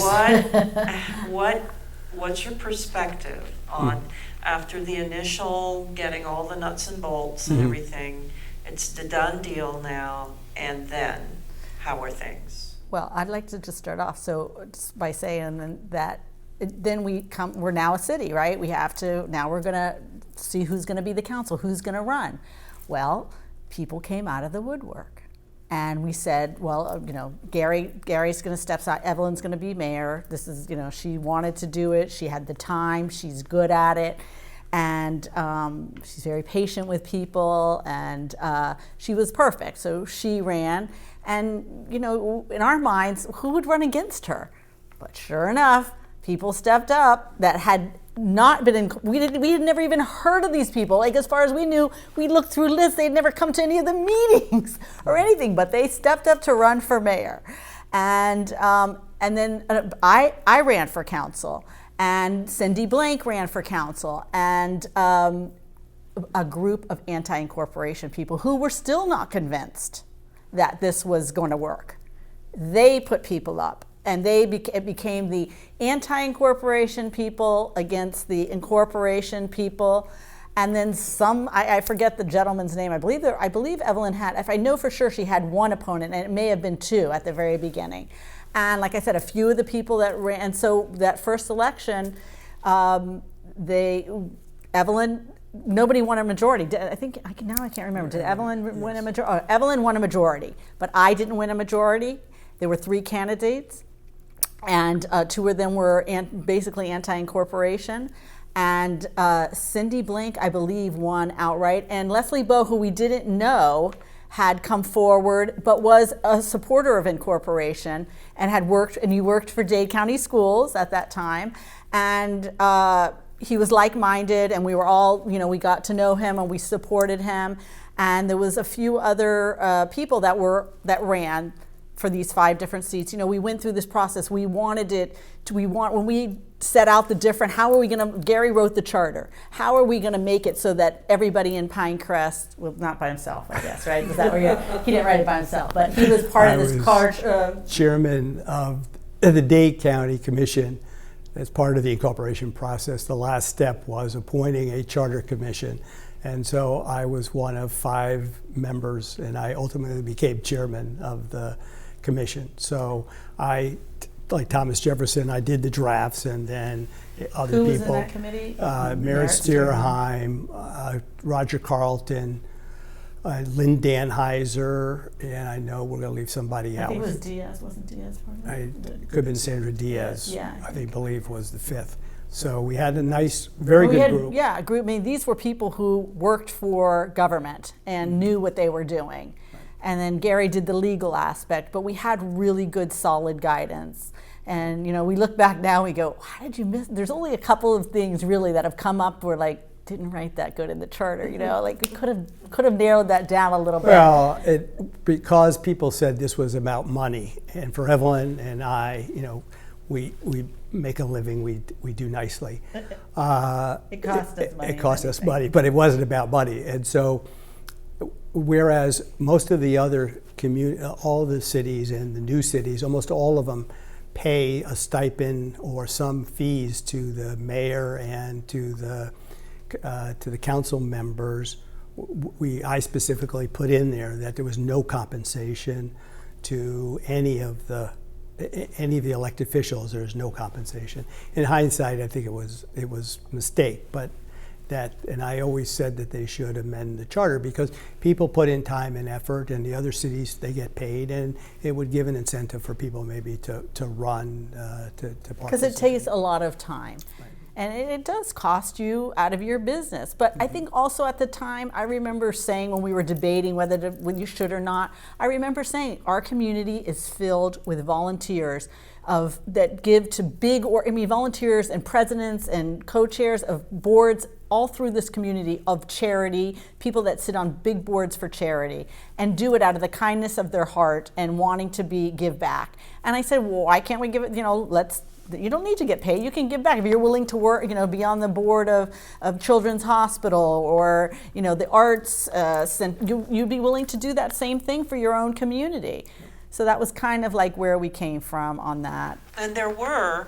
S1: What's your perspective on after the initial getting all the nuts and bolts and everything? It's the done deal now, and then how are things?
S3: Well, I'd like to just start off just by saying that then we're now a city, right? Now we're going to see who's going to be the council, who's going to run. Well, people came out of the woodwork. And we said, well, Gary's going to step aside. Evelyn's going to be mayor. This is, she wanted to do it. She had the time. She's good at it. And she's very patient with people. And she was perfect. So she ran. And, in our minds, who would run against her? But sure enough, people stepped up that had not been we had never even heard of these people. Like, as far as we knew, we looked through lists, they'd never come to any of the meetings or anything, but they stepped up to run for mayor. And then I ran for council, and Cindy Blank ran for council, and a group of anti-incorporation people who were still not convinced that this was going to work. They put people up. And it became the anti-incorporation people against the incorporation people, and then some. I forget the gentleman's name. I believe Evelyn had. If I know for sure, she had one opponent, and it may have been two at the very beginning. And like I said, a few of the people that ran. And so that first election, Evelyn. Nobody won a majority. I can't remember. Did Evelyn win a majority? Oh, Evelyn won a majority, but I didn't win a majority. There were 3 candidates. And 2 of them were basically anti-incorporation. And Cindy Blank, I believe, won outright. And Leslie Bowe, who we didn't know, had come forward, but was a supporter of incorporation and had worked, and you worked for Dade County Schools at that time. And he was like-minded, and we were all, you know, we got to know him and we supported him. And there was a few other people that ran for these 5 different seats. You know, we went through this process. We wanted it to, when we set out the different, how are we gonna, Gary wrote the charter. How are we gonna make it so that everybody in Pinecrest, well, not by himself, I guess, right? Is that where he didn't write it by himself, but he was part of this
S2: chairman of the Dade County Commission. As part of the incorporation process, the last step was appointing a charter commission. And so I was one of 5 members, and I ultimately became chairman of the commission. So I, like Thomas Jefferson, I did the drafts, and then other
S3: Who
S2: people.
S3: was in that committee?
S2: Merritt Stierheim, Roger Carlton, Lynn Danheiser, and I know we're going to leave somebody out.
S3: I think it was Diaz, wasn't Diaz part of it?
S2: It could have been Sandra Diaz,
S3: Yeah.
S2: I believe was the 5th. So we had a nice, very good group.
S3: Yeah, a group. I mean, these were people who worked for government and knew what they were doing. And then Gary did the legal aspect, but we had really good, solid guidance. And, you know, we look back now, we go, how did you miss? There's only a couple of things really that have come up where, like, didn't write that good in the charter, you know, like we could have narrowed that down a little bit.
S2: Well, because people said this was about money, and for Evelyn and I, you know, we make a living, we do nicely.
S3: It cost us money.
S2: It cost us money, but it wasn't about money. And so, whereas most of the other all the cities and the new cities, almost all of them pay a stipend or some fees to the mayor and to the council members. I specifically put in there that there was no compensation to any of the elected officials. There's no compensation. In hindsight, I think it was a mistake, but and I always said that they should amend the charter because people put in time and effort, and the other cities, they get paid, and it would give an incentive for people maybe to run, to participate.
S3: Because it takes a lot of time. Right. And it does cost you out of your business. But I think also at the time, I remember saying when we were debating whether you should or not, I remember saying our community is filled with volunteers that give to volunteers and presidents and co-chairs of boards all through this community of charity, people that sit on big boards for charity and do it out of the kindness of their heart and wanting to give back. And I said, well, why can't we give it, you don't need to get paid. You can give back if you're willing to work, be on the board of Children's Hospital or, the arts. You'd be willing to do that same thing for your own community. So that was kind of like where we came from on that.
S1: And there were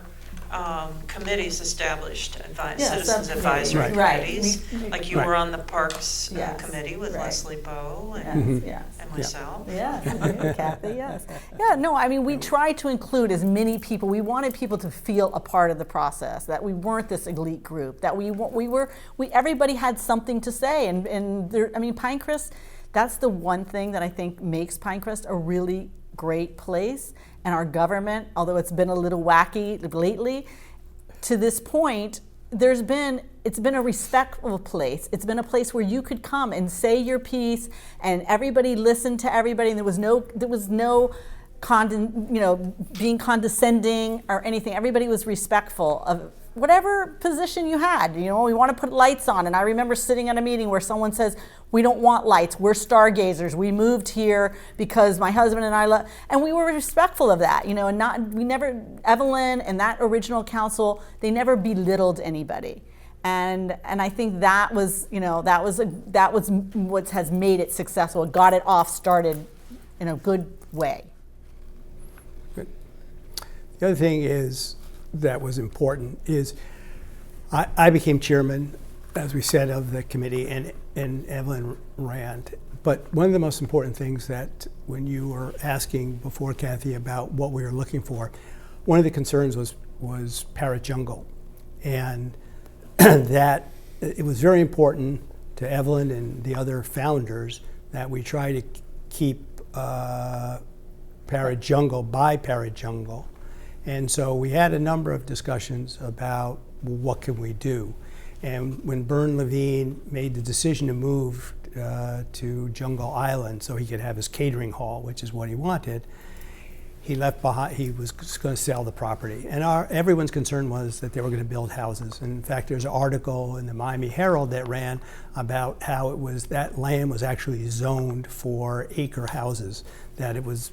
S1: committees established, citizens advisory
S3: Right.
S1: committees. Like you were on the Parks Committee with Leslie Bowe and myself.
S3: Yeah, Kathy, yes. Yeah, no, I mean, we tried to include as many people. We wanted people to feel a part of the process, that we weren't this elite group, that everybody had something to say. And there, I mean, Pinecrest, that's the one thing that I think makes Pinecrest a really great place. And our government, although it's been a little wacky lately, to this point, it's been a respectful place. It's been a place where you could come and say your piece, and everybody listened to everybody, and there was no being condescending or anything. Everybody was respectful of whatever position you had. We want to put lights on, and I remember sitting at a meeting where someone says, we don't want lights, we're stargazers, we moved here because my husband and I and we were respectful of that, and Evelyn and that original council, they never belittled anybody. And I think that was what has made it successful. It got it started in a good way.
S2: Good. The other thing that was important is I became chairman, as we said, of the committee, and Evelyn ran. But one of the most important things that when you were asking before, Kathy, about what we were looking for, one of the concerns was parrot jungle. And that it was very important to Evelyn and the other founders that we try to keep parrot jungle by parrot jungle. And so we had a number of discussions about what can we do. And when Bern Levine made the decision to move to Jungle Island so he could have his catering hall, which is what he wanted. He left behind, he was going to sell the property. And everyone's concern was that they were going to build houses. And in fact, there's an article in the Miami Herald that ran about how it was, that land was actually zoned for acre houses, that it was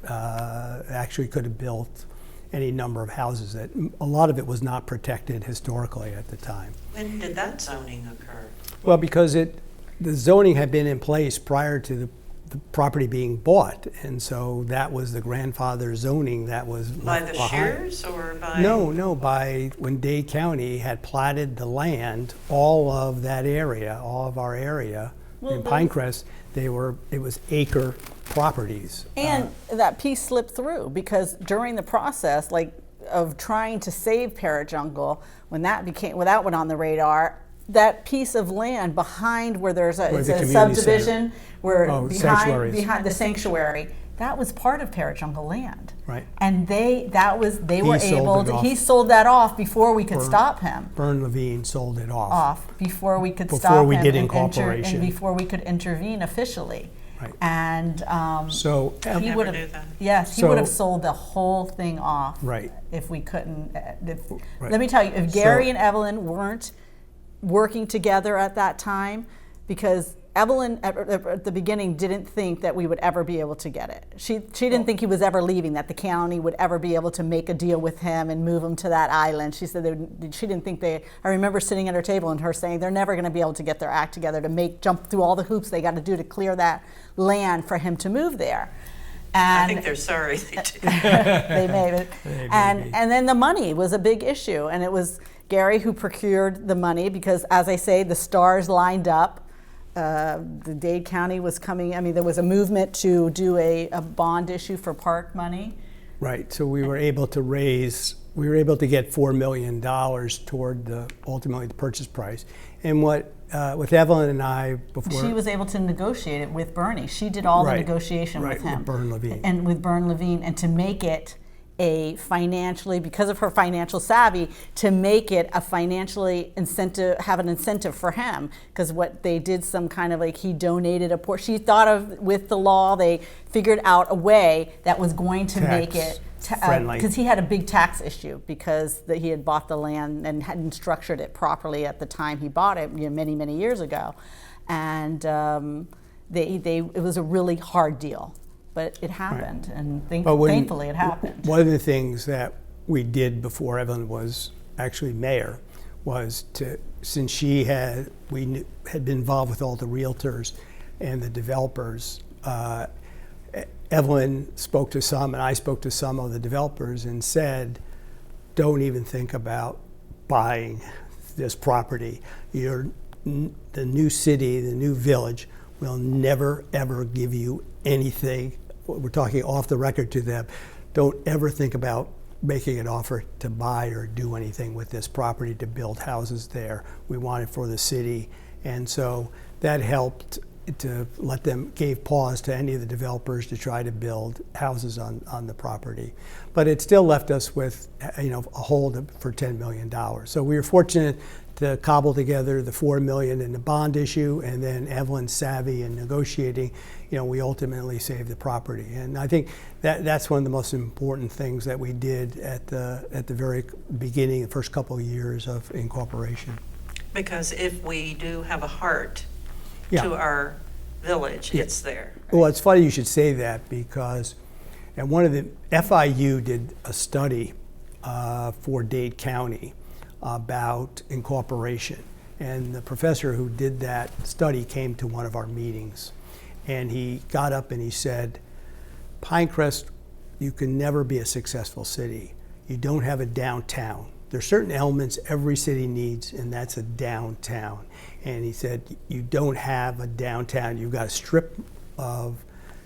S2: actually could have built any number of houses. That a lot of it was not protected historically at the time.
S1: When did that zoning occur?
S2: Well, because the zoning had been in place prior to the property being bought, and so that was the grandfather zoning that was
S1: By
S2: left
S1: the
S2: behind.
S1: Shears or by?
S2: No, by when Dade County had platted the land, all of that area, all of our area in Pinecrest, it was acre properties.
S3: And that piece slipped through because during the process, like of trying to save Parajungle, when that went on the radar, that piece of land behind where there's a, it's a subdivision where behind the sanctuary, that was part of Parajungle land.
S2: Right.
S3: And he sold that off before we could stop him.
S2: Bern Levine sold it off.
S3: Before we could
S2: Before
S3: stop
S2: we
S3: him
S2: did
S3: and
S2: incorporation.
S3: and before we could intervene officially.
S2: Right.
S3: And
S2: So
S3: he
S1: never
S3: would have,
S1: knew that.
S3: yes, he
S2: So-
S3: would have sold the whole thing off.
S2: Right.
S3: If we couldn't.
S2: Right.
S3: Let me tell you, if Gary
S2: So-
S3: and Evelyn weren't working together at that time, because Evelyn at the beginning didn't think that we would ever be able to get it. She didn't think he was ever leaving, that the county would ever be able to make a deal with him and move him to that island. She said she didn't think I remember sitting at her table and her saying they're never going to be able to get their act together to jump through all the hoops they got to do to clear that land for him to move there.
S1: I
S3: And
S1: think they're sorry they did.
S3: they made it. And then the money was a big issue, and it was Gary who procured the money because, as I say, the stars lined up. The Dade County was coming. I mean, there was a movement to do a bond issue for park money.
S2: Right. So we were able to get $4 million toward ultimately the purchase price. And with Evelyn and I before
S3: She was able to negotiate it with Bernie. She did all the
S2: Right.
S3: negotiation
S2: Right,
S3: with him.
S2: with Bern Levine.
S3: And with Bern Levine, and to make it a financially, because of her financial savvy, to make it a financially have an incentive for him. Because what they did, some kind of like, he donated a portion. She thought of, with the law, they figured out a way that was going to make it
S2: friendly.
S3: because he had a big tax issue because he had bought the land and hadn't structured it properly at the time he bought it, many years ago, and it was a really hard deal, but it happened, and thankfully it happened.
S2: One of the things that we did before Evelyn was actually mayor was since we had been involved with all the realtors and the developers. Evelyn spoke to some, and I spoke to some of the developers and said, don't even think about buying this property. The new city, the new village will never, ever give you anything. We're talking off the record to them. Don't ever think about making an offer to buy or do anything with this property to build houses there. We want it for the city. And so that helped to gave pause to any of the developers to try to build houses on the property. But it still left us with a hold for $10 million. So we were fortunate to cobble together the $4 million in the bond issue, and then Evelyn's savvy in negotiating, we ultimately saved the property. And I think that's one of the most important things that we did at the very beginning, the first couple of years of incorporation.
S1: Because if we do have a heart
S2: Yeah.
S1: to our village, it's there.
S2: Well, it's funny you should say that because, and one of the FIU did a study for Dade County about incorporation, and the professor who did that study came to one of our meetings, and he got up and he said, Pinecrest, you can never be a successful city. You don't have a downtown. There's certain elements every city needs, and that's a downtown. And he said, you don't have a downtown. You've got a strip of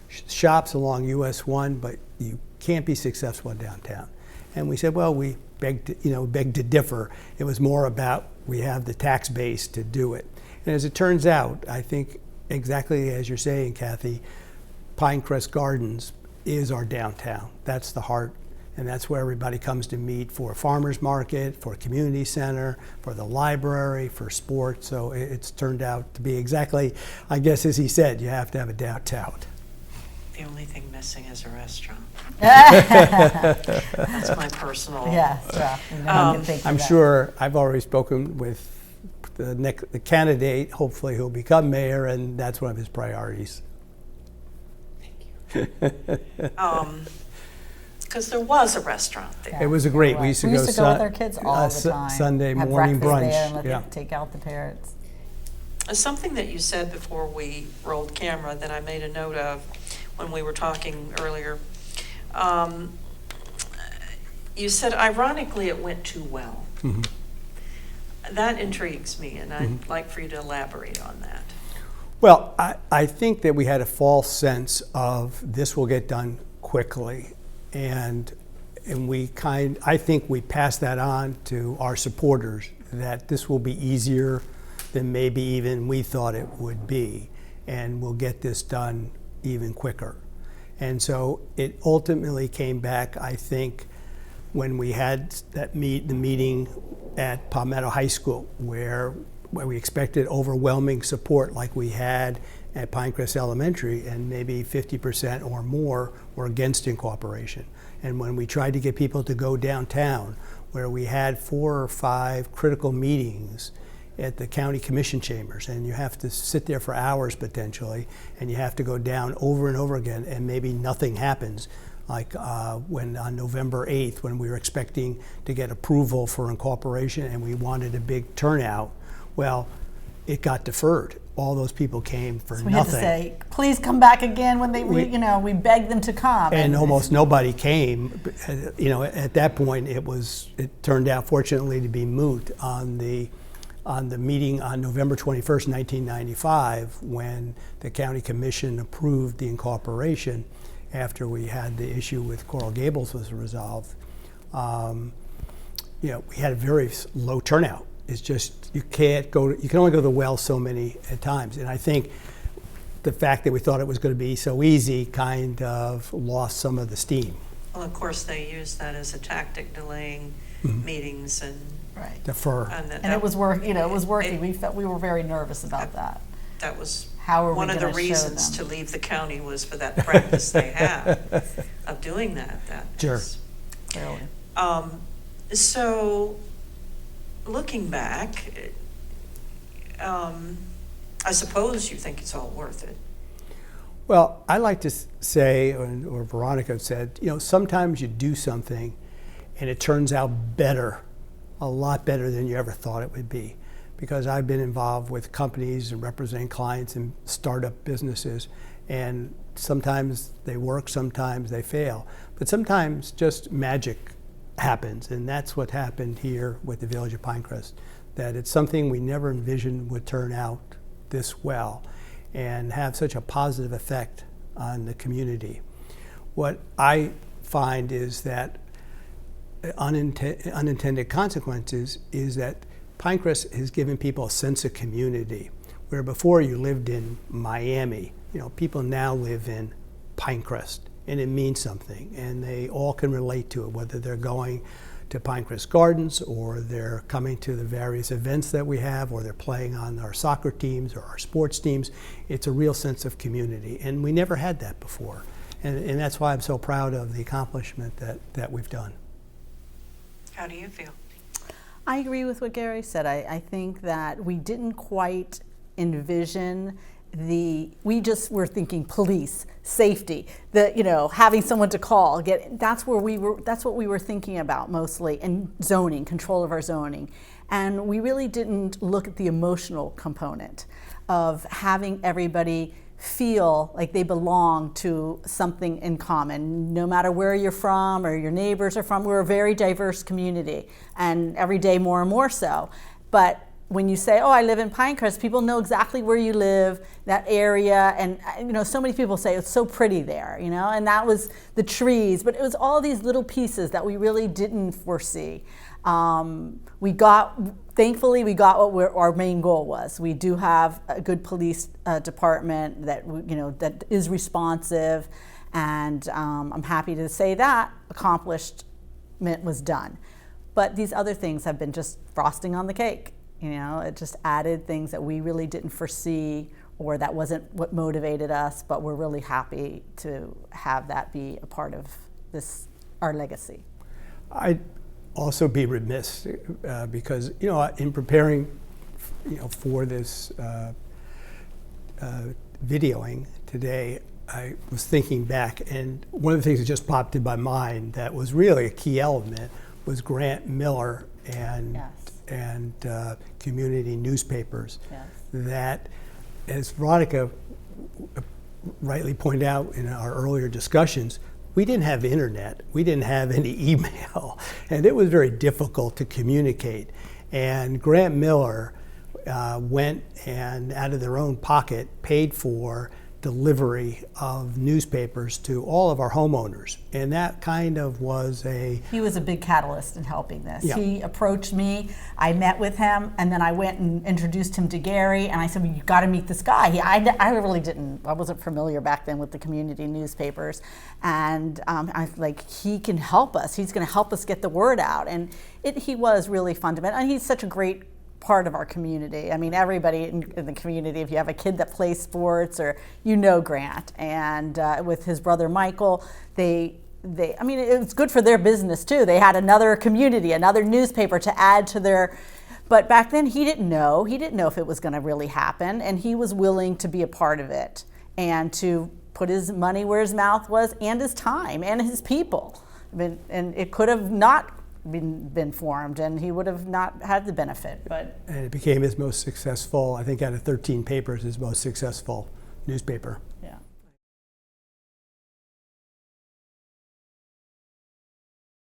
S2: shops along US 1, but you can't be successful in downtown. And we said, well, we begged to differ. It was more about we have the tax base to do it. And as it turns out, I think exactly as you're saying, Kathy, Pinecrest Gardens is our downtown. That's the heart. And that's where everybody comes to meet for a farmer's market, for a community center, for the library, for sports. So it's turned out to be exactly, I guess, as he said, you have to have a downtown.
S1: The only thing missing is a restaurant.
S3: That's
S1: That's my personal.
S3: Yeah,
S2: I'm sure I've already spoken with the candidate, hopefully who'll become mayor, and that's one of his priorities.
S1: Because there was a restaurant there.
S2: It was a great. We used to go
S3: with our kids all the time.
S2: Sunday
S3: Have
S2: morning
S3: breakfast
S2: brunch.
S3: there and let
S2: Yeah.
S3: them take out the parrots.
S1: Something that you said before we rolled camera that I made a note of when we were talking earlier. You said, ironically, it went too well.
S2: Mm-hmm.
S1: That intrigues me, and I'd like for you to elaborate on that.
S2: Well, I think that we had a false sense of this will get done quickly, and I think we passed that on to our supporters, that this will be easier than maybe even we thought it would be, and we'll get this done even quicker. And so it ultimately came back, I think, when we had the meeting at Palmetto High School, where we expected overwhelming support like we had at Pinecrest Elementary, and maybe 50% or more were against incorporation. And when we tried to get people to go downtown, where we had 4 or 5 critical meetings at the county commission chambers, and you have to sit there for hours potentially, and you have to go down over and over again, and maybe nothing happens. Like when on November 8th, when we were expecting to get approval for incorporation and we wanted a big turnout, well, it got deferred. All those people came for
S3: So we
S2: nothing.
S3: had to say, please come back again when we begged them to come.
S2: And almost nobody came. At that point, it turned out, fortunately, to be moot on the meeting on November 21st, 1995, when the county commission approved the incorporation after we had the issue with Coral Gables was resolved. We had a very low turnout. It's just, you can only go to the well so many at times. And I think the fact that we thought it was going to be so easy kind of lost some of the steam.
S1: Well, of course, they used that as a tactic, delaying meetings and
S3: Right.
S2: Defer.
S3: And it was working. It was working. We were very nervous about that.
S1: That was
S3: How are we
S1: one of the
S3: gonna show
S1: reasons
S3: them?
S1: to leave the county, was for that practice they have of doing that.
S2: Sure.
S3: Clearly.
S1: So, looking back, I suppose you think it's all worth it.
S2: Well, I like to say, or Veronica said, sometimes you do something and it turns out better, a lot better than you ever thought it would be. Because I've been involved with companies and representing clients in startup businesses, and sometimes they work, sometimes they fail. But sometimes just magic happens, and that's what happened here with the Village of Pinecrest, that it's something we never envisioned would turn out this well and have such a positive effect on the community. What I find is that unintended consequences is that Pinecrest has given people a sense of community, where before you lived in Miami, people now live in Pinecrest, and it means something, and they all can relate to it, whether they're going to Pinecrest Gardens, or they're coming to the various events that we have, or they're playing on our soccer teams or our sports teams. It's a real sense of community, and we never had that before, and that's why I'm so proud of the accomplishment that we've done.
S1: How do you feel?
S3: I agree with what Gary said. I think that we didn't quite envision we just were thinking police, safety, having someone to call, that's what we were thinking about mostly, and zoning, control of our zoning. And we really didn't look at the emotional component of having everybody feel like they belong to something in common, no matter where you're from or your neighbors are from. We're a very diverse community, and every day more and more so. But when you say, oh, I live in Pinecrest, people know exactly where you live, that area, and so many people say it's so pretty there, and that was the trees, but it was all these little pieces that we really didn't foresee. Thankfully, we got what our main goal was. We do have a good police department that is responsive, And I'm happy to say that accomplishment was done. But these other things have been just frosting on the cake. You know, it just added things that we really didn't foresee, or that wasn't what motivated us, but we're really happy to have that be a part of this, our legacy.
S2: I'd also be remiss because, you know, in preparing, you know, for this videoing today, I was thinking back, and one of the things that just popped in my mind that was really a key element was Grant Miller and community newspapers.
S3: Yes.
S2: That, as Veronica rightly pointed out in our earlier discussions, we didn't have internet, we didn't have any email, and it was very difficult to communicate. And Grant Miller went and, out of their own pocket, paid for delivery of newspapers to all of our homeowners. And that kind of was
S3: He was a big catalyst in helping this.
S2: Yeah.
S3: He approached me, I met with him, and then I went and introduced him to Gary, and I said, well, you've got to meet this guy. I wasn't familiar back then with the community newspapers. And I was like, he can help us. He's going to help us get the word out. And he was really fundamental. And he's such a great part of our community. I mean, everybody in the community, if you have a kid that plays sports, or you know Grant, and with his brother Michael, I mean, it was good for their business too. They had another community, another newspaper to add to their, but back then he didn't know if it was going to really happen, and he was willing to be a part of it and to put his money where his mouth was, and his time, and his people. I mean, and it could have not been formed, and he would have not had the benefit. But
S2: and it became his most successful, I think out of 13 papers, his most successful newspaper.
S3: yeah.